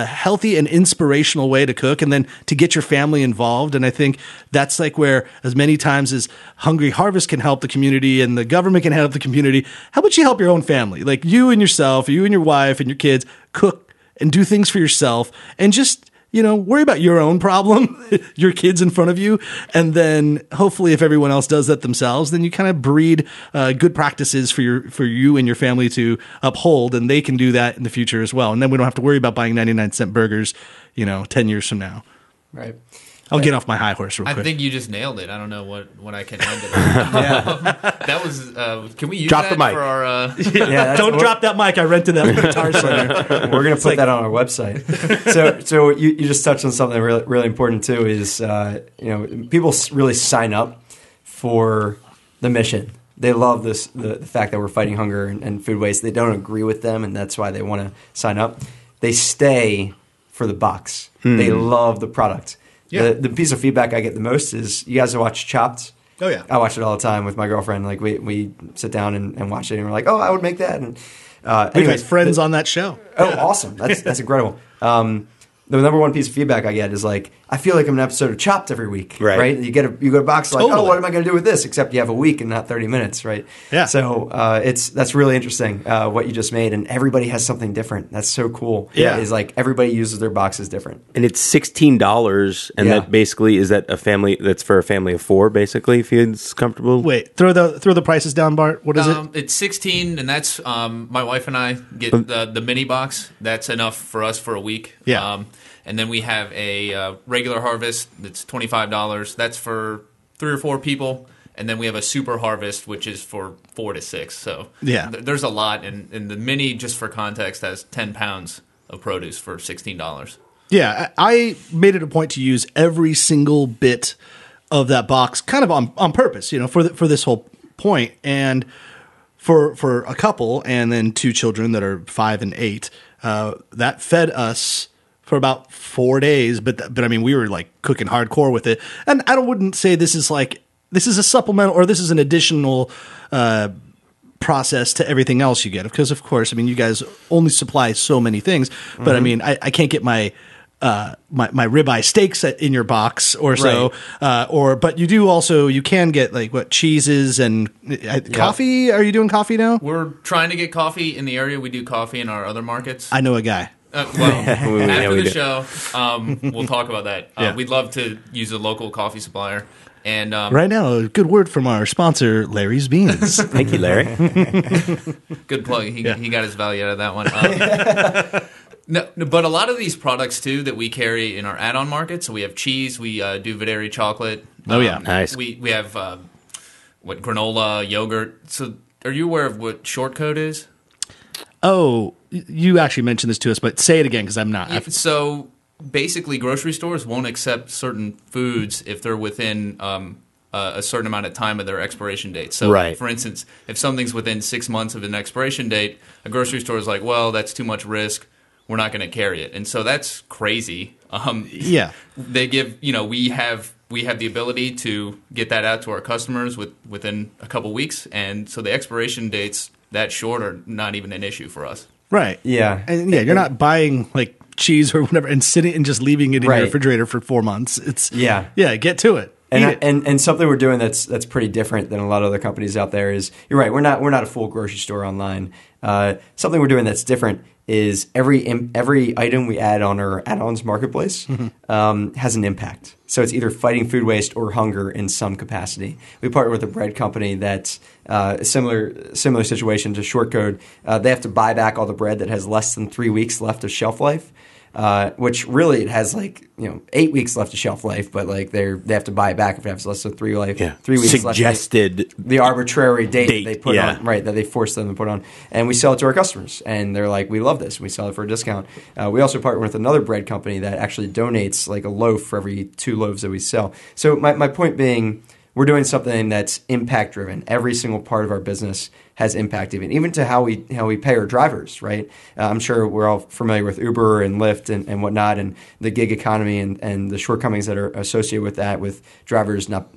healthy and inspirational way to cook, and then to get your family involved. And I think that's like where, as many times as Hungry Harvest can help the community and the government can help the community, how about you help your own family? Like you and yourself, you and your wife and your kids, cook and do things for yourself, and just worry about your own problem, your kids in front of you. And then hopefully if everyone else does that themselves, then you kind of breed good practices for you and your family to uphold, and they can do that in the future as well. And then we don't have to worry about buying 99-cent burgers, 10 years from now. Right. I'll get off my high horse real quick. I think you just nailed it. I don't know what I can add to that. That was. Can we use drop that the mic for our? Don't drop that mic. I rented that from Guitar Center. We're going to put that on our website. So you just touched on something really, really important too. Is people really sign up for the mission. They love the fact that we're fighting hunger and food waste. They don't agree with them, and that's why they want to sign up. They stay for the box. They love the product. Yeah. The piece of feedback I get the most is, you guys watch Chopped? Oh, yeah. I watch it all the time with my girlfriend. Like, we sit down and watch it, and we're like, oh, I would make that. And anyways, friends on that show. Oh, awesome. That's incredible. The number one piece of feedback I get is like, I feel like I'm an episode of Chopped every week, right? You get a box like, oh, what am I going to do with this? Except you have a week and not 30 minutes, right? Yeah. So that's really interesting what you just made, and everybody has something different. That's so cool. Yeah. Is like everybody uses their boxes different, and it's $16, and that basically is that a family that's for a family of 4, basically, if it's comfortable. Wait, throw the prices down, Bart. What is it? It's $16, and that's my wife and I get the mini box. That's enough for us for a week. Yeah. And then we have a regular harvest that's $25. That's for 3 or 4 people. And then we have a super harvest, which is for 4 to 6. So there's a lot. And the mini, just for context, has 10 pounds of produce for $16. Yeah, I made it a point to use every single bit of that box, kind of on purpose, for this whole point. And for a couple, and then 2 children that are 5 and 8, that fed us for about 4 days, but I mean, we were like cooking hardcore with it. And I wouldn't say this is a supplemental or this is an additional process to everything else you get. Because of course, I mean, you guys only supply so many things. But I mean, I can't get my ribeye steaks in your box or so, but you do also, you can get like what, cheeses and coffee. Are you doing coffee now? We're trying to get coffee in the area. We do coffee in our other markets. I know a guy. After the show, we'll talk about that. We'd love to use a local coffee supplier. And right now, a good word from our sponsor, Larry's Beans. Thank you, Larry. Good plug. He got his value out of that one. No, but a lot of these products, too, that we carry in our add-on market. So we have cheese. We do Videri chocolate. Oh, yeah. Nice. We have, granola, yogurt. So are you aware of what short code is? Oh, you actually mentioned this to us, but say it again because I'm not. So basically, grocery stores won't accept certain foods if they're within a certain amount of time of their expiration date. So, for instance, if something's within 6 months of an expiration date, a grocery store is like, well, that's too much risk. We're not going to carry it. And so that's crazy. They give, we have the ability to get that out to our customers within a couple weeks. And so the expiration dates that short are not even an issue for us. Right. Yeah. And you're not buying like cheese or whatever and sitting and just leaving it in your refrigerator for 4 months. It's get to it. And something we're doing that's pretty different than a lot of other companies out there is, you're right, we're not a full grocery store online. Something we're doing that's different is every item we add on our add-ons marketplace has an impact. So it's either fighting food waste or hunger in some capacity. We partner with a bread company that's a similar situation to Shortcode. They have to buy back all the bread that has less than 3 weeks left of shelf life. Which really it has 8 weeks left of shelf life, but they have to buy it back if it has less than 3 weeks suggested left. The arbitrary date they put yeah. on, right, that they force them to put on. And we sell it to our customers, and they're like, we love this. We sell it for a discount. We also partner with another bread company that actually donates a loaf for every 2 loaves that we sell. So my point being, we're doing something that's impact driven. Every single part of our business has impact, even to how we pay our drivers, right? I'm sure we're all familiar with Uber and Lyft and whatnot, and the gig economy and the shortcomings that are associated with that, with drivers not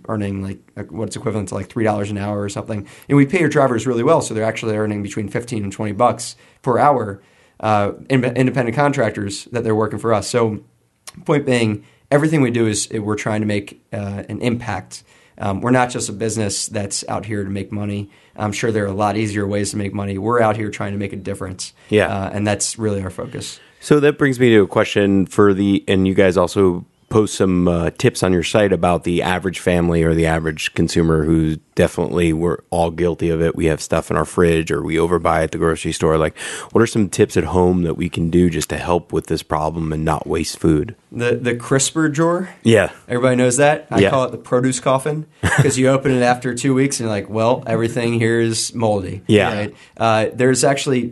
earning what's equivalent to $3 an hour or something. And we pay our drivers really well, so they're actually earning between $15 and $20 per hour. Independent contractors that they're working for us. So, point being, everything we do is we're trying to make an impact. We're not just a business that's out here to make money. I'm sure there are a lot easier ways to make money. We're out here trying to make a difference. Yeah. And that's really our focus. So that brings me to a question and you guys also post some tips on your site about the average family or the average consumer who definitely we're all guilty of it. We have stuff in our fridge or we overbuy at the grocery store. What are some tips at home that we can do just to help with this problem and not waste food? The crisper drawer. Yeah. Everybody knows that. I call it the produce coffin because you open it after 2 weeks and you're like, well, everything here is moldy. Yeah. Right? There's actually,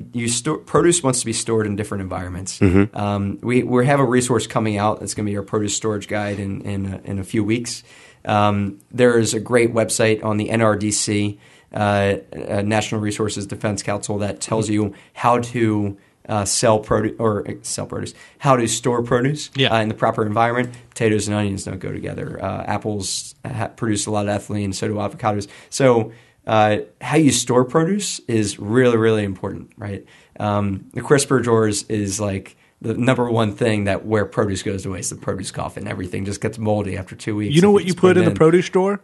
produce wants to be stored in different environments. Mm-hmm. We have a resource coming out that's going to be our produce storage guide in a few weeks. There's a great website on the NRDC, National Resources Defense Council, that tells you how to sell produce, how to store produce in the proper environment. Potatoes and onions don't go together. Apples produce a lot of ethylene, so do avocados. So how you store produce is really, really important, right? The crisper drawers is the number one thing that where produce goes to waste, the produce coffin. Everything just gets moldy after 2 weeks. You know what you put in the produce drawer?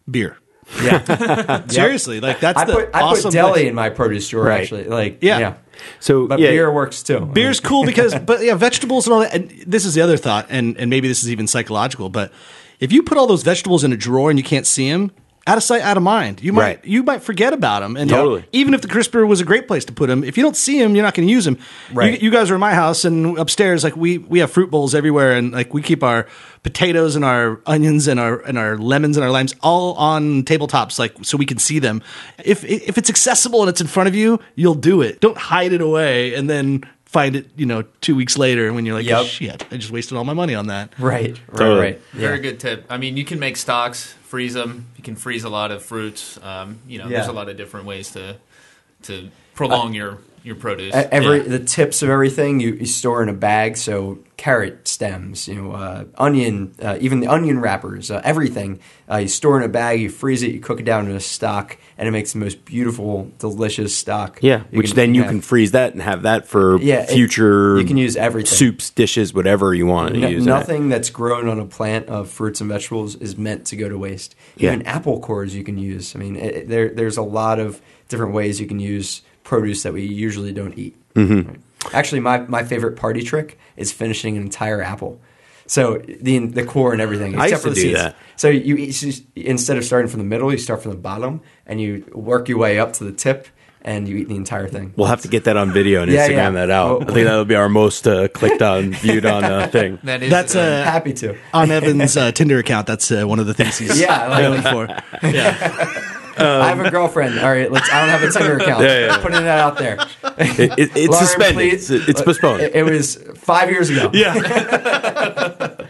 Beer. Yeah. Seriously, that's I put deli place. in my produce drawer, right. actually. Yeah. So, but beer works too. Beer's cool because, vegetables and all that. And this is the other thought, and maybe this is even psychological, but if you put all those vegetables in a drawer and you can't see them, out of sight, out of mind. You might forget about them. And totally. Even if the crisper was a great place to put them, if you don't see them, you're not going to use them. Right. You guys are in my house, and upstairs, we have fruit bowls everywhere, and we keep our potatoes and our onions and our lemons and our limes all on tabletops, so we can see them. If it's accessible and it's in front of you, you'll do it. Don't hide it away and then find it, 2 weeks later when you're like, oh, shit, I just wasted all my money on that. Right. Totally. Right. Very good tip. I mean, you can make stocks, freeze them. You can freeze a lot of fruits. There's a lot of different ways to prolong your produce. The tips of everything you store in a bag. So carrot stems, onion, even the onion wrappers, everything you store in a bag. You freeze it, you cook it down into a stock, and it makes the most beautiful, delicious stock. Yeah, you can freeze that and have that for future. You can use everything: soups, dishes, whatever you want to use. Nothing that's grown on a plant of fruits and vegetables is meant to go to waste. Even apple cores you can use. I mean, there's a lot of different ways you can use produce that we usually don't eat. Mm-hmm. Right? Actually, my favorite party trick is finishing an entire apple. So the core and everything, except for the seeds. That. So you eat, instead of starting from the middle, you start from the bottom, and you work your way up to the tip, and you eat the entire thing. We'll have to get that on video and Instagram that out. I think that'll be our most clicked on, viewed on thing. That's happy to. On Evan's Tinder account, that's one of the things he's going for. Yeah. I have a girlfriend. All right, I don't have a Tinder account. Putting that out there. It's Lauren, suspended. Please, it's postponed. It was 5 years ago. Yeah.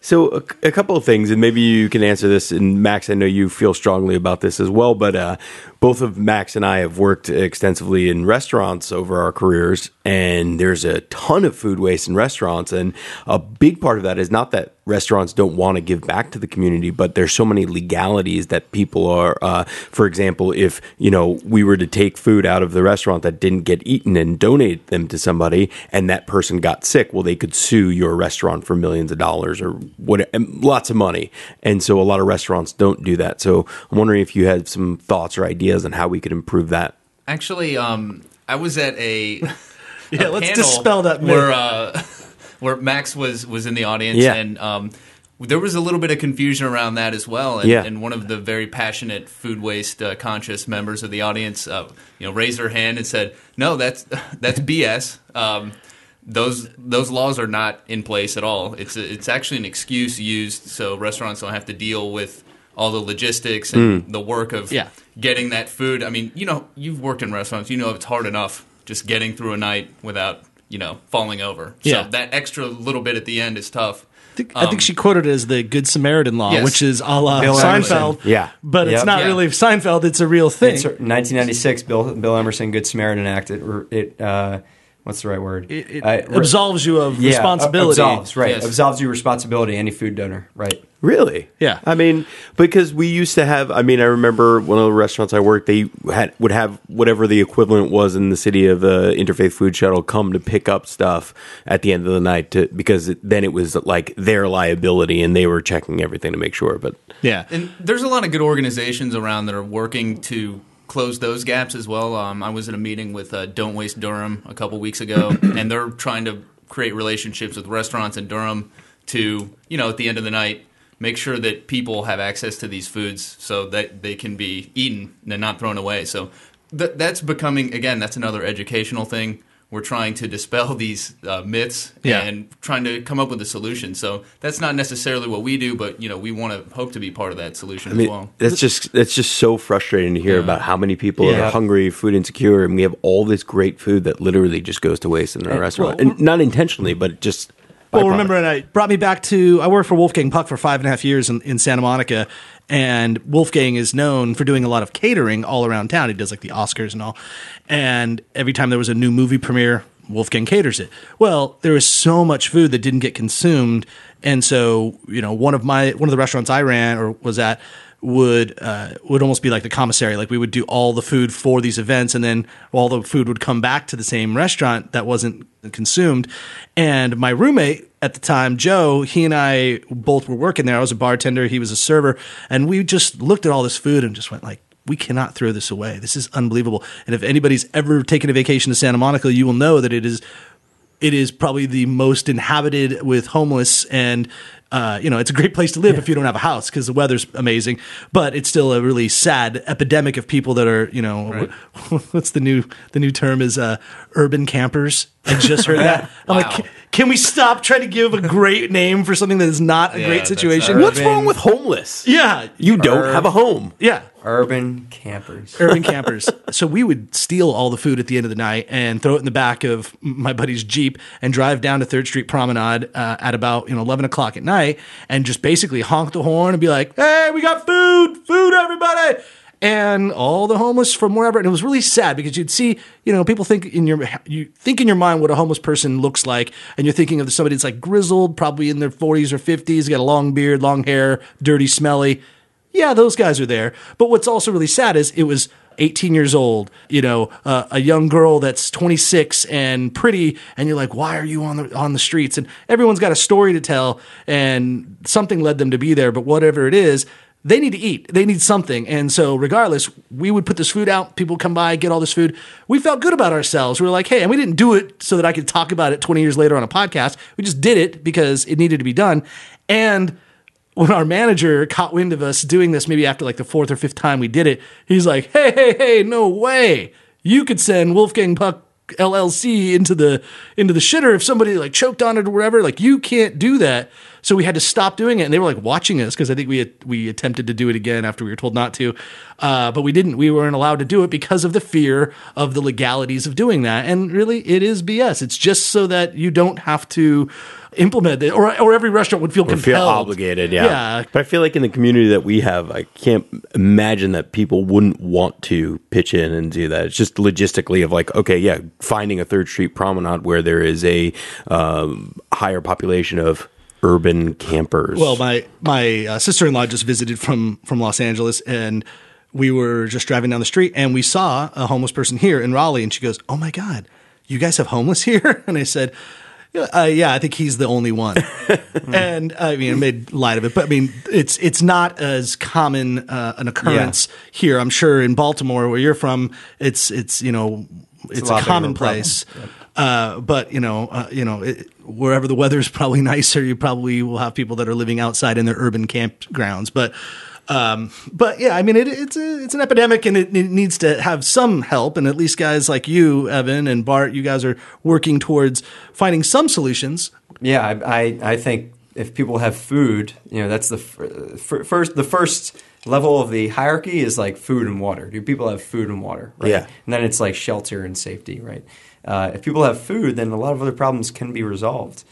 So a couple of things, and maybe you can answer this. And Max, I know you feel strongly about this as well, but both of Max and I have worked extensively in restaurants over our careers, and there's a ton of food waste in restaurants. And a big part of that is not that restaurants don't want to give back to the community, but there's so many legalities that people are, for example, if, we were to take food out of the restaurant that didn't get eaten and donate them to somebody, and that person got sick, well, they could sue your restaurant for millions of dollars or lots of money. And so a lot of restaurants don't do that. So I'm wondering if you had some thoughts or ideas on how we could improve that. Actually, I was at a let's panel dispel that myth. where Max was in the audience, Yeah. and there was a little bit of confusion around that as well. And one of the very passionate food waste conscious members of the audience, raised her hand and said, "No, that's BS. Those laws are not in place at all. It's actually an excuse used so restaurants don't have to deal with all the logistics and the work of getting that food. I mean, you've worked in restaurants. It's hard enough just getting through a night without, falling over. So that extra little bit at the end is tough. I think she quoted it as the Good Samaritan law, Yes. which is a la Bill Seinfeld. Emerson. Yeah. But it's Yep. not Yeah. really Seinfeld. It's a real thing. It's 1996, Bill Emerson, Good Samaritan Act. What's the right word? It absolves you of responsibility. Absolves, right. Yes. Absolves you responsibility, any food donor, right. Really? Yeah. I mean, because we used to have, I remember one of the restaurants I worked, they would have whatever the equivalent was in the city of the Interfaith Food Shuttle come to pick up stuff at the end of the night because then it was like their liability and they were checking everything to make sure. But Yeah. And there's a lot of good organizations around that are working to close those gaps as well. I was at a meeting with Don't Waste Durham a couple weeks ago, and they're trying to create relationships with restaurants in Durham to, at the end of the night, make sure that people have access to these foods so that they can be eaten and not thrown away. So that's becoming, again, that's another educational thing. We're trying to dispel these myths and trying to come up with a solution. So that's not necessarily what we do, but we want to hope to be part of that solution as well. that's just so frustrating to hear about how many people are hungry, food insecure, and we have all this great food that literally just goes to waste in our restaurant. And not intentionally, but just Well, byproduct. remember, and it brought me back to, I worked for Wolfgang Puck for 5.5 years in Santa Monica, and Wolfgang is known for doing a lot of catering all around town. He does like the Oscars and all. And every time there was a new movie premiere, Wolfgang caters it. Well, there was so much food that didn't get consumed. And so, one of the restaurants I ran or was at would almost be like the commissary. Like we would do all the food for these events, and then all the food would come back to the same restaurant that wasn't consumed. And my roommate at the time, Joe, he and I both were working there. I was a bartender, he was a server, and we just looked at all this food and just went like, we cannot throw this away. This is unbelievable. And if anybody's ever taken a vacation to Santa Monica, you will know that it is probably the most inhabited with homeless, and it's a great place to live if you don't have a house because the weather's amazing. But it's still a really sad epidemic of people that are, what's the new term is urban campers. I just heard that. I'm like, can we stop trying to give a great name for something that is not a great situation? What's wrong with homeless? Yeah, You don't have a home. yeah. Urban campers. Urban campers. So we would steal all the food at the end of the night and throw it in the back of my buddy's Jeep and drive down to 3rd Street Promenade at about 11 o'clock at night and just basically honk the horn and be like, hey, we got food, everybody. And all the homeless from wherever. And it was really sad because you'd see, people think in your mind what a homeless person looks like. And you're thinking of somebody that's like grizzled, probably in their 40s or 50s, got a long beard, long hair, dirty, smelly. Yeah, those guys are there. But what's also really sad is it was 18 years old, a young girl that's 26 and pretty, and you're like, why are you on the streets? And everyone's got a story to tell, and something led them to be there. But whatever it is, they need to eat. They need something. And so regardless, we would put this food out. People would come by, get all this food. We felt good about ourselves. We were like, hey, and we didn't do it so that I could talk about it 20 years later on a podcast. We just did it because it needed to be done. And when our manager caught wind of us doing this, maybe after like the 4th or 5th time we did it, he's like, hey, no way. You could send Wolfgang Puck LLC into the shitter if somebody like choked on it or whatever. Like, you can't do that. So we had to stop doing it, and they were like watching us because I think we attempted to do it again after we were told not to, but we didn't. We weren't allowed to do it because of the fear of the legalities of doing that. And really, it is BS. It's just so that you don't have to implement it, or every restaurant would feel compelled. Feel obligated, yeah. But I feel like in the community that we have, I can't imagine that people wouldn't want to pitch in and do that. It's just logistically of like, okay, yeah, finding a 3rd Street Promenade where there is a higher population of urban campers. Well, my sister-in-law just visited from Los Angeles, and we were just driving down the street, and we saw a homeless person here in Raleigh, and she goes, oh my God, you guys have homeless here? And I said, yeah, I think he's the only one. And I mean, I made light of it, but I mean, it's not as common an occurrence here. I'm sure in Baltimore, where you're from, it's it's a a lot bigger of a commonplace. But wherever the weather's probably nicer, you probably will have people that are living outside in their urban campgrounds. But yeah, I mean, it's an epidemic, and it needs to have some help. And at least guys like you, Evan and Bart, you guys are working towards finding some solutions. Yeah, I think if people have food, that's the first level of the hierarchy is like food and water. Do people have food and water? Right? Yeah. And then it's like shelter and safety, right? If people have food, then a lot of other problems can be resolved.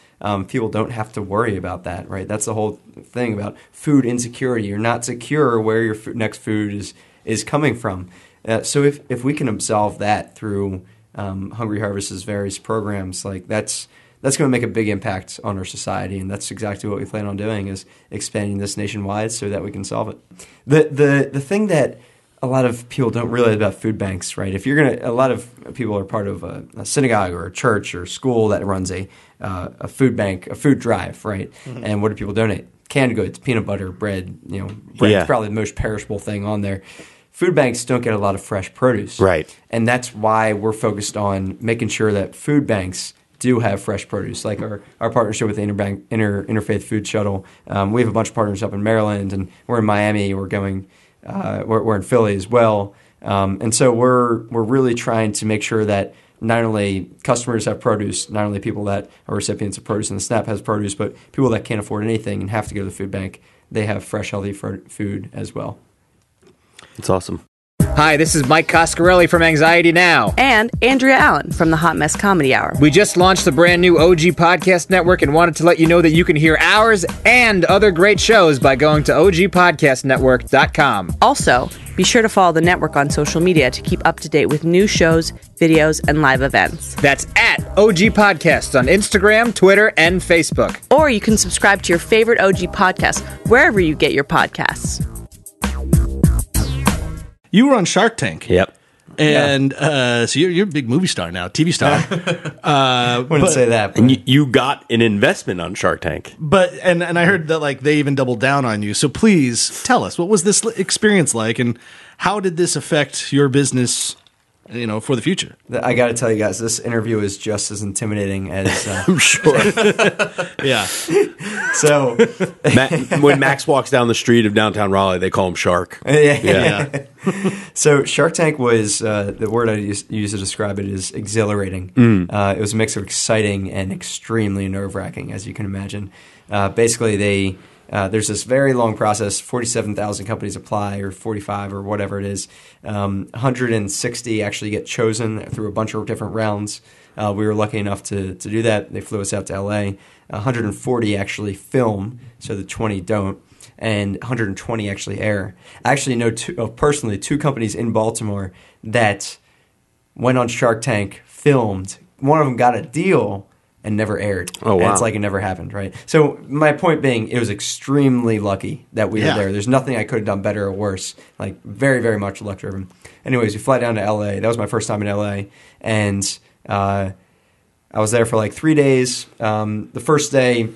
People don't have to worry about that, right? That's the whole thing about food insecurity. You're not secure where your next food is coming from. So if we can absolve that through Hungry Harvest's various programs, like that's going to make a big impact on our society, and that's exactly what we plan on doing, is expanding this nationwide so that we can solve it. The thing that a lot of people don't realize about food banks, right? If you're a lot of people are part of a synagogue or a church or school that runs a food bank, a food drive, right? Mm-hmm. And what do people donate? Canned goods, peanut butter, bread. Bread's probably the most perishable thing on there. Food banks don't get a lot of fresh produce, right? And that's why we're focused on making sure that food banks do have fresh produce, like our partnership with the Interfaith Food Shuttle. We have a bunch of partners up in Maryland, and we're in Miami. We're going. We're in Philly as well, and so we're really trying to make sure that not only customers have produce, not only people that are recipients of produce, and the SNAP has produce, but people that can't afford anything and have to go to the food bank, they have fresh, healthy food as well. It's awesome. Hi, this is Mike Coscarelli from Anxiety Now. And Andrea Allen from the Hot Mess Comedy Hour. We just launched the brand new OG Podcast Network and wanted to let you know that you can hear ours and other great shows by going to ogpodcastnetwork.com. Also, be sure to follow the network on social media to keep up to date with new shows, videos, and live events. That's at OG Podcasts on Instagram, Twitter, and Facebook. Or you can subscribe to your favorite OG podcast wherever you get your podcasts. You were on Shark Tank. Yep. And so you're a big movie star now, TV star. Wouldn't say that. But. And you got an investment on Shark Tank. But and I heard that like they even doubled down on you. So please tell us, what was this experience like, and how did this affect your business, for the future? I got to tell you guys, this interview is just as intimidating as I'm sure. Yeah. So when Max walks down the street of downtown Raleigh, they call him Shark. Yeah. So Shark Tank was the word I use to describe it is exhilarating. It was a mix of exciting and extremely nerve-wracking, as you can imagine. Basically, there's this very long process. 47,000 companies apply, or 45, or whatever it is. 160 actually get chosen through a bunch of different rounds. We were lucky enough to do that. They flew us out to L.A. 140 actually film, so the 20 don't, and 120 actually air. I actually know personally two companies in Baltimore that went on Shark Tank, filmed. One of them got a deal and never aired. Oh, wow. And it's like it never happened, right? So my point being, it was extremely lucky that we were there. There's nothing I could have done better or worse. Like, very, very much luck-driven. Anyways, we fly down to L.A. That was my first time in L.A., and I was there for like 3 days. The first day,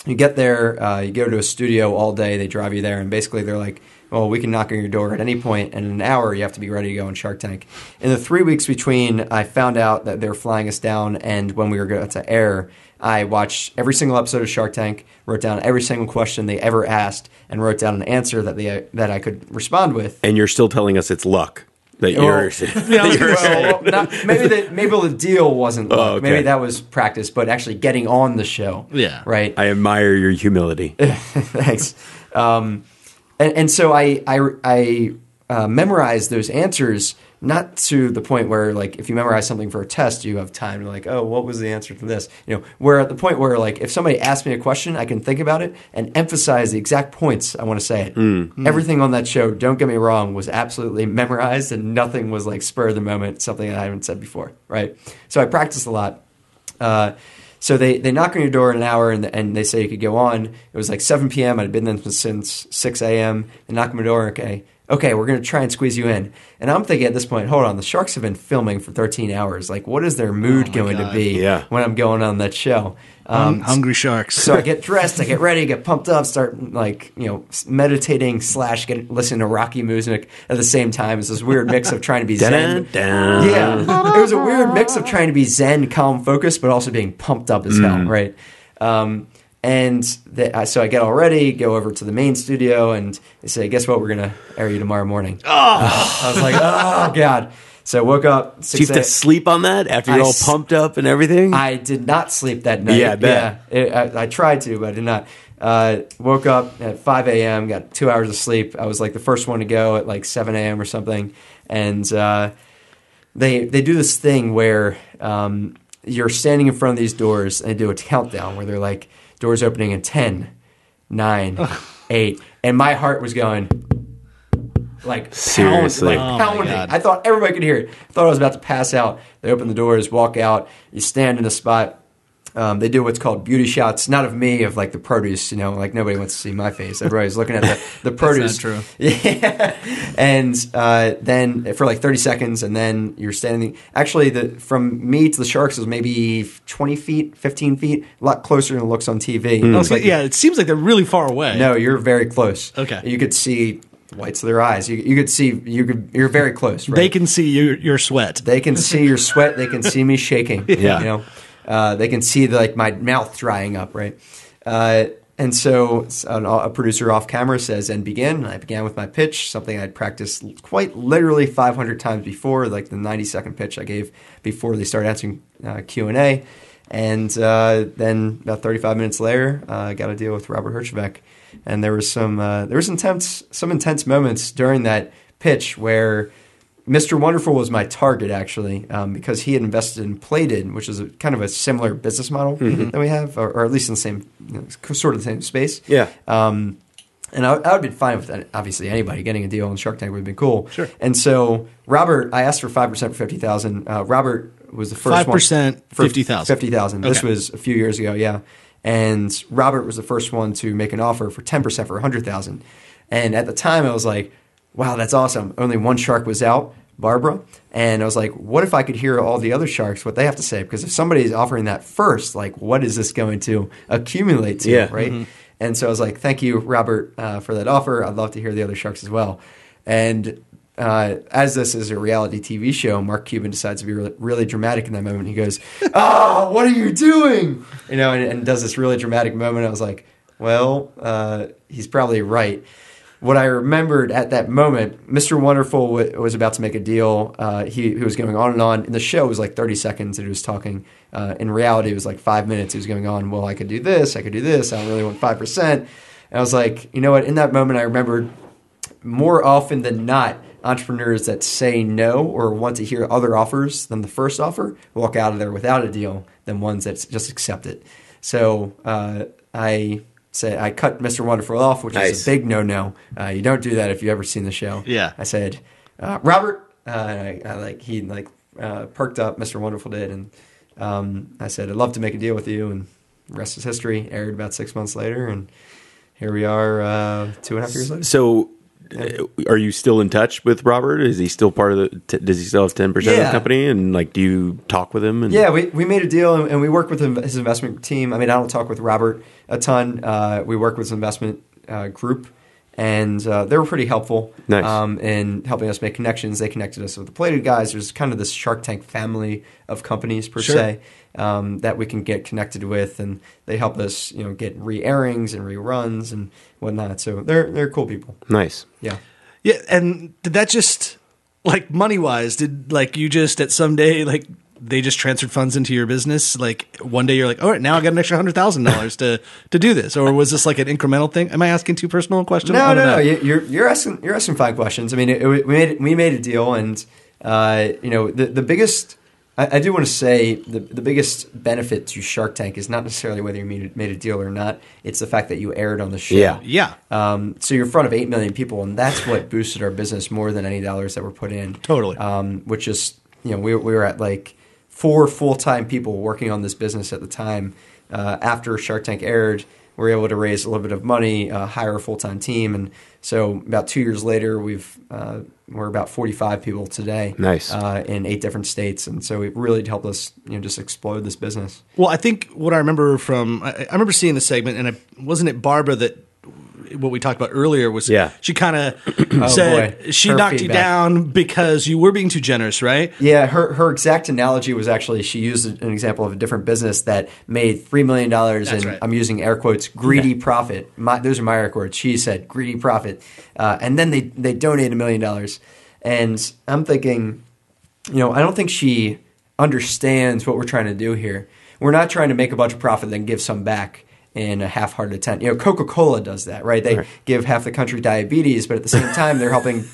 you get there, you go to a studio all day. They drive you there, and basically they're like, well, we can knock on your door at any point, and in an hour you have to be ready to go on Shark Tank. In the 3 weeks between, I found out that they were flying us down, and when we were going to air, I watched every single episode of Shark Tank, wrote down every single question they ever asked, and wrote down an answer that I could respond with. And you're still telling us it's luck. That you're maybe the deal wasn't luck. Okay. Maybe that was practice, but actually getting on the show. Yeah. Right? I admire your humility. Thanks. And so I memorized those answers, not to the point where, like, if you memorize something for a test, you have time to, like, oh, what was the answer to this? We're at the point where, like, if somebody asks me a question, I can think about it and emphasize the exact points I want to say it. Everything on that show, don't get me wrong, was absolutely memorized, and nothing was, like, spur of the moment, something that I haven't said before, right? So I practiced a lot. So they knock on your door in an hour, and they say you could go on. It was like 7 p.m. I'd been there since 6 a.m. They knock on my door, okay. okay, we're going to try and squeeze you in. And I'm thinking at this point, hold on, the Sharks have been filming for 13 hours. Like, what is their mood going to be when I'm going on that show? Hungry Sharks. So I get dressed, I get ready, get pumped up, start meditating / listening to Rocky music at the same time. It's this weird mix of trying to be zen. Yeah, it was a weird mix of trying to be zen, calm, focused, but also being pumped up as hell, right? So I get all ready, go over to the main studio, and they say, guess what? We're going to air you tomorrow morning. I was like, oh, God. So I woke up. Do you have to sleep on that after you're all pumped up and everything? I did not sleep that night. Yeah, I bet. Yeah, I tried to, but I did not. Woke up at 5 a.m., got 2 hours of sleep. I was like the first one to go at like 7 a.m. or something. And they do this thing where you're standing in front of these doors, and they do a countdown where they're like, doors opening in 10, 9, 8. And my heart was going like seriously, pounding. I thought everybody could hear it. I thought I was about to pass out. They open the doors, walk out. You stand in a spot. They do what's called beauty shots, not of me, of like the produce. Like nobody wants to see my face. Everybody's looking at the produce. That's not true. Yeah, and then for like 30 seconds, and then you're standing. Actually, from me to the Sharks is maybe 20 feet, 15 feet, a lot closer than it looks on TV. It seems like they're really far away. No, you're very close. Okay, you could see whites of their eyes. You could see. You're very close. Right? They can see your sweat. They can see your sweat. They can see me shaking. Yeah. They can see my mouth drying up, right? And so a producer off camera says, and begin. And I began with my pitch, something I'd practiced quite literally 500 times before, like the 90-second pitch I gave before they started answering Q&A. And then about 35 minutes later, I got a deal with Robert Herjavec. And there was some intense moments during that pitch where Mr. Wonderful was my target, actually, because he had invested in Plated, which is kind of a similar business model that we have, or at least in the same, sort of the same space. Yeah. And I would have been fine with that. Obviously, anybody getting a deal on Shark Tank would have been cool. Sure. And so Robert, I asked for 5% for $50,000. Robert was the first 5% one. 50,000. $50,000. Okay. This was a few years ago, yeah. And Robert was the first one to make an offer for 10% for $100,000. And at the time, I was like, wow, that's awesome. Only one shark was out, Barbara. And I was like, what if I could hear all the other sharks, what they have to say? Because if somebody's offering that first, like, what is this going to accumulate to, right? Mm-hmm. And so I was like, thank you, Robert, for that offer. I'd love to hear the other sharks as well. And as this is a reality TV show, Mark Cuban decides to be really dramatic in that moment. He goes, oh, what are you doing? And does this really dramatic moment. I was like, well, he's probably right. What I remembered at that moment, Mr. Wonderful was about to make a deal. He was going on and on. In the show, it was like 30 seconds that he was talking. In reality, it was like 5 minutes. He was going on, well, I could do this. I don't really want 5%. And I was like, you know what? In that moment, I remembered more often than not, entrepreneurs that say no or want to hear other offers than the first offer walk out of there without a deal than ones that just accept it. So I cut Mr. Wonderful off, which is a big no-no. You don't do that if you've ever seen the show. Yeah. I said, Robert, he perked up, Mr. Wonderful did, and I said, I'd love to make a deal with you, and the rest is history. Aired about 6 months later, and here we are 2.5 years later. So are you still in touch with Robert? Is he still part of the? Does he still have 10% of the company? And do you talk with him? Yeah, we made a deal, and we work with his investment team. I mean, I don't talk with Robert a ton. We work with his investment group, and they were pretty helpful. Nice. In helping us make connections. They connected us with the Plated guys. There's kind of this Shark Tank family of companies per se that we can get connected with, and they help us, get re-airings and reruns and whatnot. So they're cool people. Nice. Yeah. Yeah, and did that just money wise? Did you just at some day they just transferred funds into your business? One day you're like, all right, now I got an extra $100,000 to do this, or was this an incremental thing? Am I asking too personal a question? No. You're asking fine questions. I mean, we made a deal, and the biggest. I do want to say the biggest benefit to Shark Tank is not necessarily whether you made a deal or not. It's the fact that you aired on the show. Yeah. So you're in front of 8 million people, and that's what boosted our business more than any dollars that were put in. Totally. Which is, we were at 4 full-time people working on this business at the time. After Shark Tank aired, we were able to raise a little bit of money, hire a full-time team, and so about 2 years later, we're about 45 people today. Nice. In 8 different states, and so it really helped us, just explode this business. Well, I think what I remember I remember seeing the segment, and wasn't it Barbara that what we talked about earlier was she kind of said she knocked you down because you were being too generous, right? Yeah, her exact analogy was actually she used an example of a different business that made $3 million in, I'm using air quotes, greedy profit. Those are my air quotes. She said greedy profit. And then they donated $1 million. And I'm thinking, I don't think she understands what we're trying to do here. We're not trying to make a bunch of profit and then give some back in a half-hearted attempt. Coca-Cola does that, right? They give half the country diabetes, but at the same time, they're helping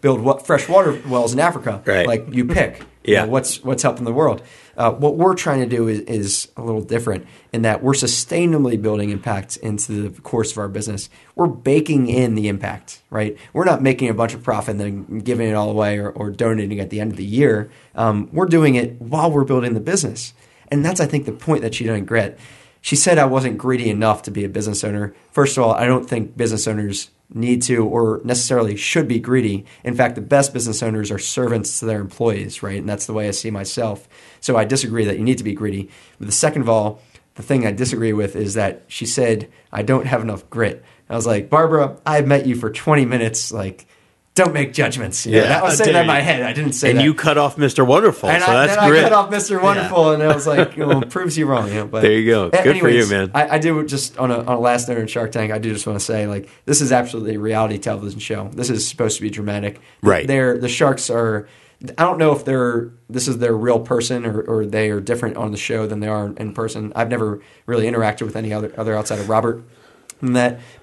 build fresh water wells in Africa. Right. Like, you pick. What's helping the world? What we're trying to do is a little different in that we're sustainably building impact into the course of our business. We're baking in the impact, right? We're not making a bunch of profit and then giving it all away or donating at the end of the year. We're doing it while we're building the business. And that's, I think, the point that she didn't get. She said I wasn't greedy enough to be a business owner. First of all, I don't think business owners need to or necessarily should be greedy. In fact, the best business owners are servants to their employees, right? And that's the way I see myself. So I disagree that you need to be greedy. But the second of all, the thing I disagree with is that she said, I don't have enough grit. I was like, Barbara, I've met you for 20 minutes, don't make judgments. That was saying that in my head. I didn't say that. And you cut off Mr. Wonderful, and so that's great. I cut off Mr. Wonderful, and I was like, proves you wrong. But there you go. Good for you, man. I do just on a last note in Shark Tank. I do just want to say, this is absolutely a reality television show. This is supposed to be dramatic. Right. The sharks are. I don't know if this is their real person or they are different on the show than they are in person. I've never really interacted with any other outside of Robert.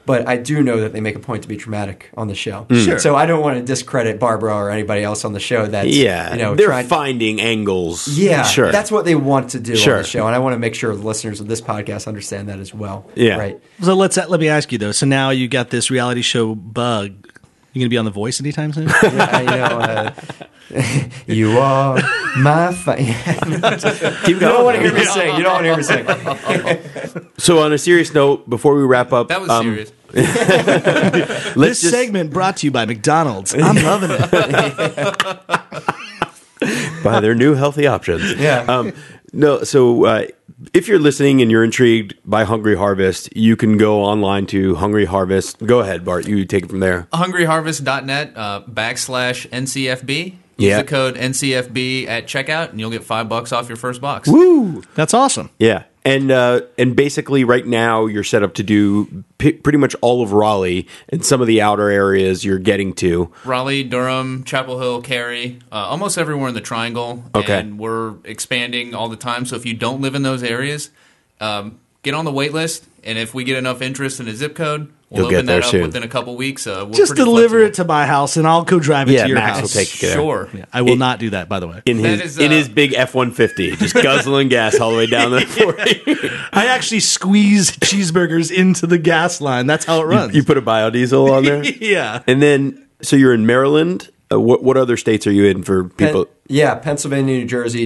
But I do know that they make a point to be dramatic on the show. Sure. So I don't want to discredit Barbara or anybody else on the show that's they're finding angles. Yeah, sure. That's what they want to do on the show, and I want to make sure the listeners of this podcast understand that as well. Yeah, right. So let me ask you though. So now you got this reality show bug. You going to be on The Voice anytime soon? You are my You don't want to hear me sing. You don't want to hear me sing. So on a serious note, before we wrap up, That was serious. This segment brought to you by McDonald's. I'm loving it. By their new healthy options. Yeah. If you're listening and you're intrigued by Hungry Harvest, you can go online to Hungry Harvest. Go ahead, Bart. You take it from there. HungryHarvest.net /NCFB. Use the code NCFB at checkout, and you'll get $5 off your first box. Woo! That's awesome. Yeah. And basically right now you're set up to do pretty much all of Raleigh and some of the outer areas you're getting to. Raleigh, Durham, Chapel Hill, Cary, almost everywhere in the Triangle. Okay. And we're expanding all the time. So if you don't live in those areas, get on the wait list. And if we get enough interest in a zip code, we'll open that up soon. Within a couple weeks. Just deliver it to my house, and I'll go drive it to your Max house. Will take it. Sure. Yeah, I will not do that, by the way. In his big F-150, just guzzling gas all the way down the 40. I actually squeeze cheeseburgers into the gas line. That's how it runs. You put a biodiesel on there? Yeah. And then, so you're in Maryland. What other states are you in for people? Pennsylvania, New Jersey,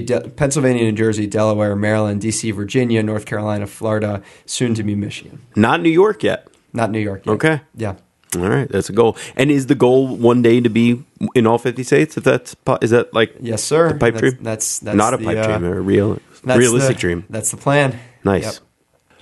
Delaware, Maryland, D.C., Virginia, North Carolina, Florida, soon to be Michigan. Not New York yet. Not New York yet. Okay. Yeah. All right, that's a goal. And is the goal one day to be in all 50 states? Is that like yes, sir? The pipe dream? That's not a pipe dream, a realistic dream. That's the plan. Nice. Yep.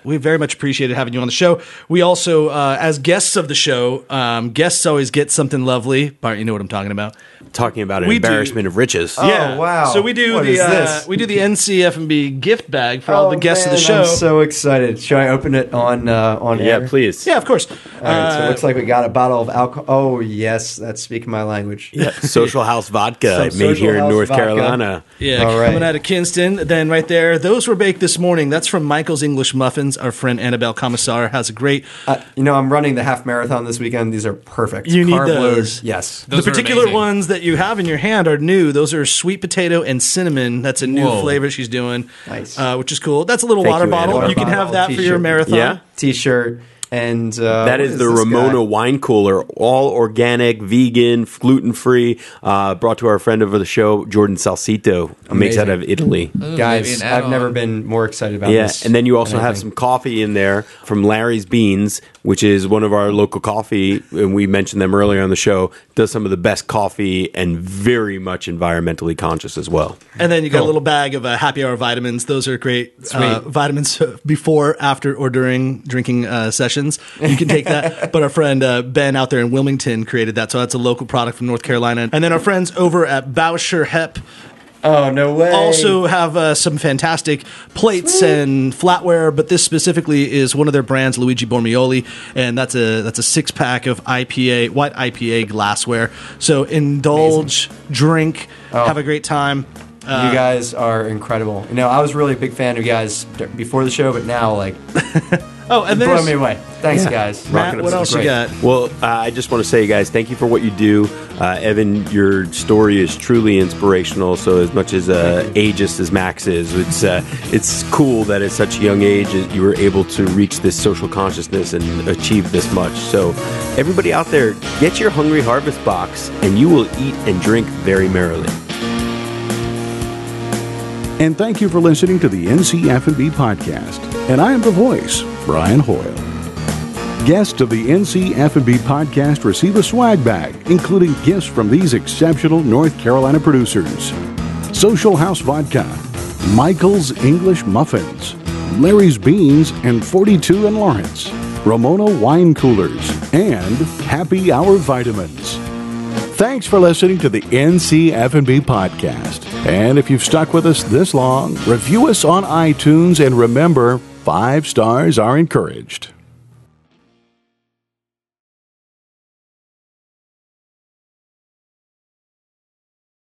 We very much appreciated having you on the show. We also, as guests of the show, guests always get something lovely. Bart, you know what I'm talking about. Talking about an embarrassment of riches. Oh, wow. So we do what is this? We do the NCF&B gift bag for all the guests of the show. I'm so excited. Should I open it on air? Yeah, please. Yeah, of course. All right, so it looks like we got a bottle of alcohol. Oh, yes, that's speaking my language. Yeah, Social House Vodka made here in North Carolina. Yeah, all right. Coming out of Kinston. Then right there, those were baked this morning. That's from Michael's English Muffins. Our friend Annabelle Commissar has a great... I'm running the half marathon this weekend. These are perfect. You need Carb those. Load. Yes. Those the particular amazing. ones that you have in your hand are new. Those are sweet potato and cinnamon. That's a new flavor she's doing. Nice. Which is cool. That's a little Thank water you, bottle. Annabelle. You can have that for your T-shirt. marathon. Yeah? T-shirt. And that is the Ramona wine cooler, all organic, vegan, gluten-free, brought to our friend over the show, Jordan Salsito, makes out of Italy. Ooh, Guys, I've never been more excited about this. Yeah, and then you also have some coffee in there from Larry's Beans, which is one of our local coffee, and we mentioned them earlier on the show, does some of the best coffee and very much environmentally conscious as well. And then you got a little bag of happy hour vitamins. Those are great vitamins before, after, or during drinking sessions. You can take that. But our friend Ben out there in Wilmington created that. So that's a local product from North Carolina. And then our friends over at Bauscher Hep Oh, no way. also have some fantastic plates and flatware, but this specifically is one of their brands, Luigi Bormioli, and that's a 6-pack of white IPA glassware. So indulge, drink, have a great time. You guys are incredible. You know, I was really a big fan of you guys before the show, but now, like, and blow me away. Thanks, guys. Matt, what else you got? Well, I just want to say, guys, thank you for what you do. Evan, your story is truly inspirational. So as much as ageist as Max is, it's cool that at such a young age you were able to reach this social consciousness and achieve this much. So everybody out there, get your Hungry Harvest box and you will eat and drink very merrily. And thank you for listening to the NCF&B podcast. And I am the voice, Brian Hoyle. Guests of the NCF&B podcast receive a swag bag, including gifts from these exceptional North Carolina producers: Social House Vodka, Michael's English Muffins, Larry's Beans and 42 and Lawrence, Ramona Wine Coolers, and Happy Hour Vitamins. Thanks for listening to the NCF&B podcast. And if you've stuck with us this long, review us on iTunes and remember, 5 stars are encouraged.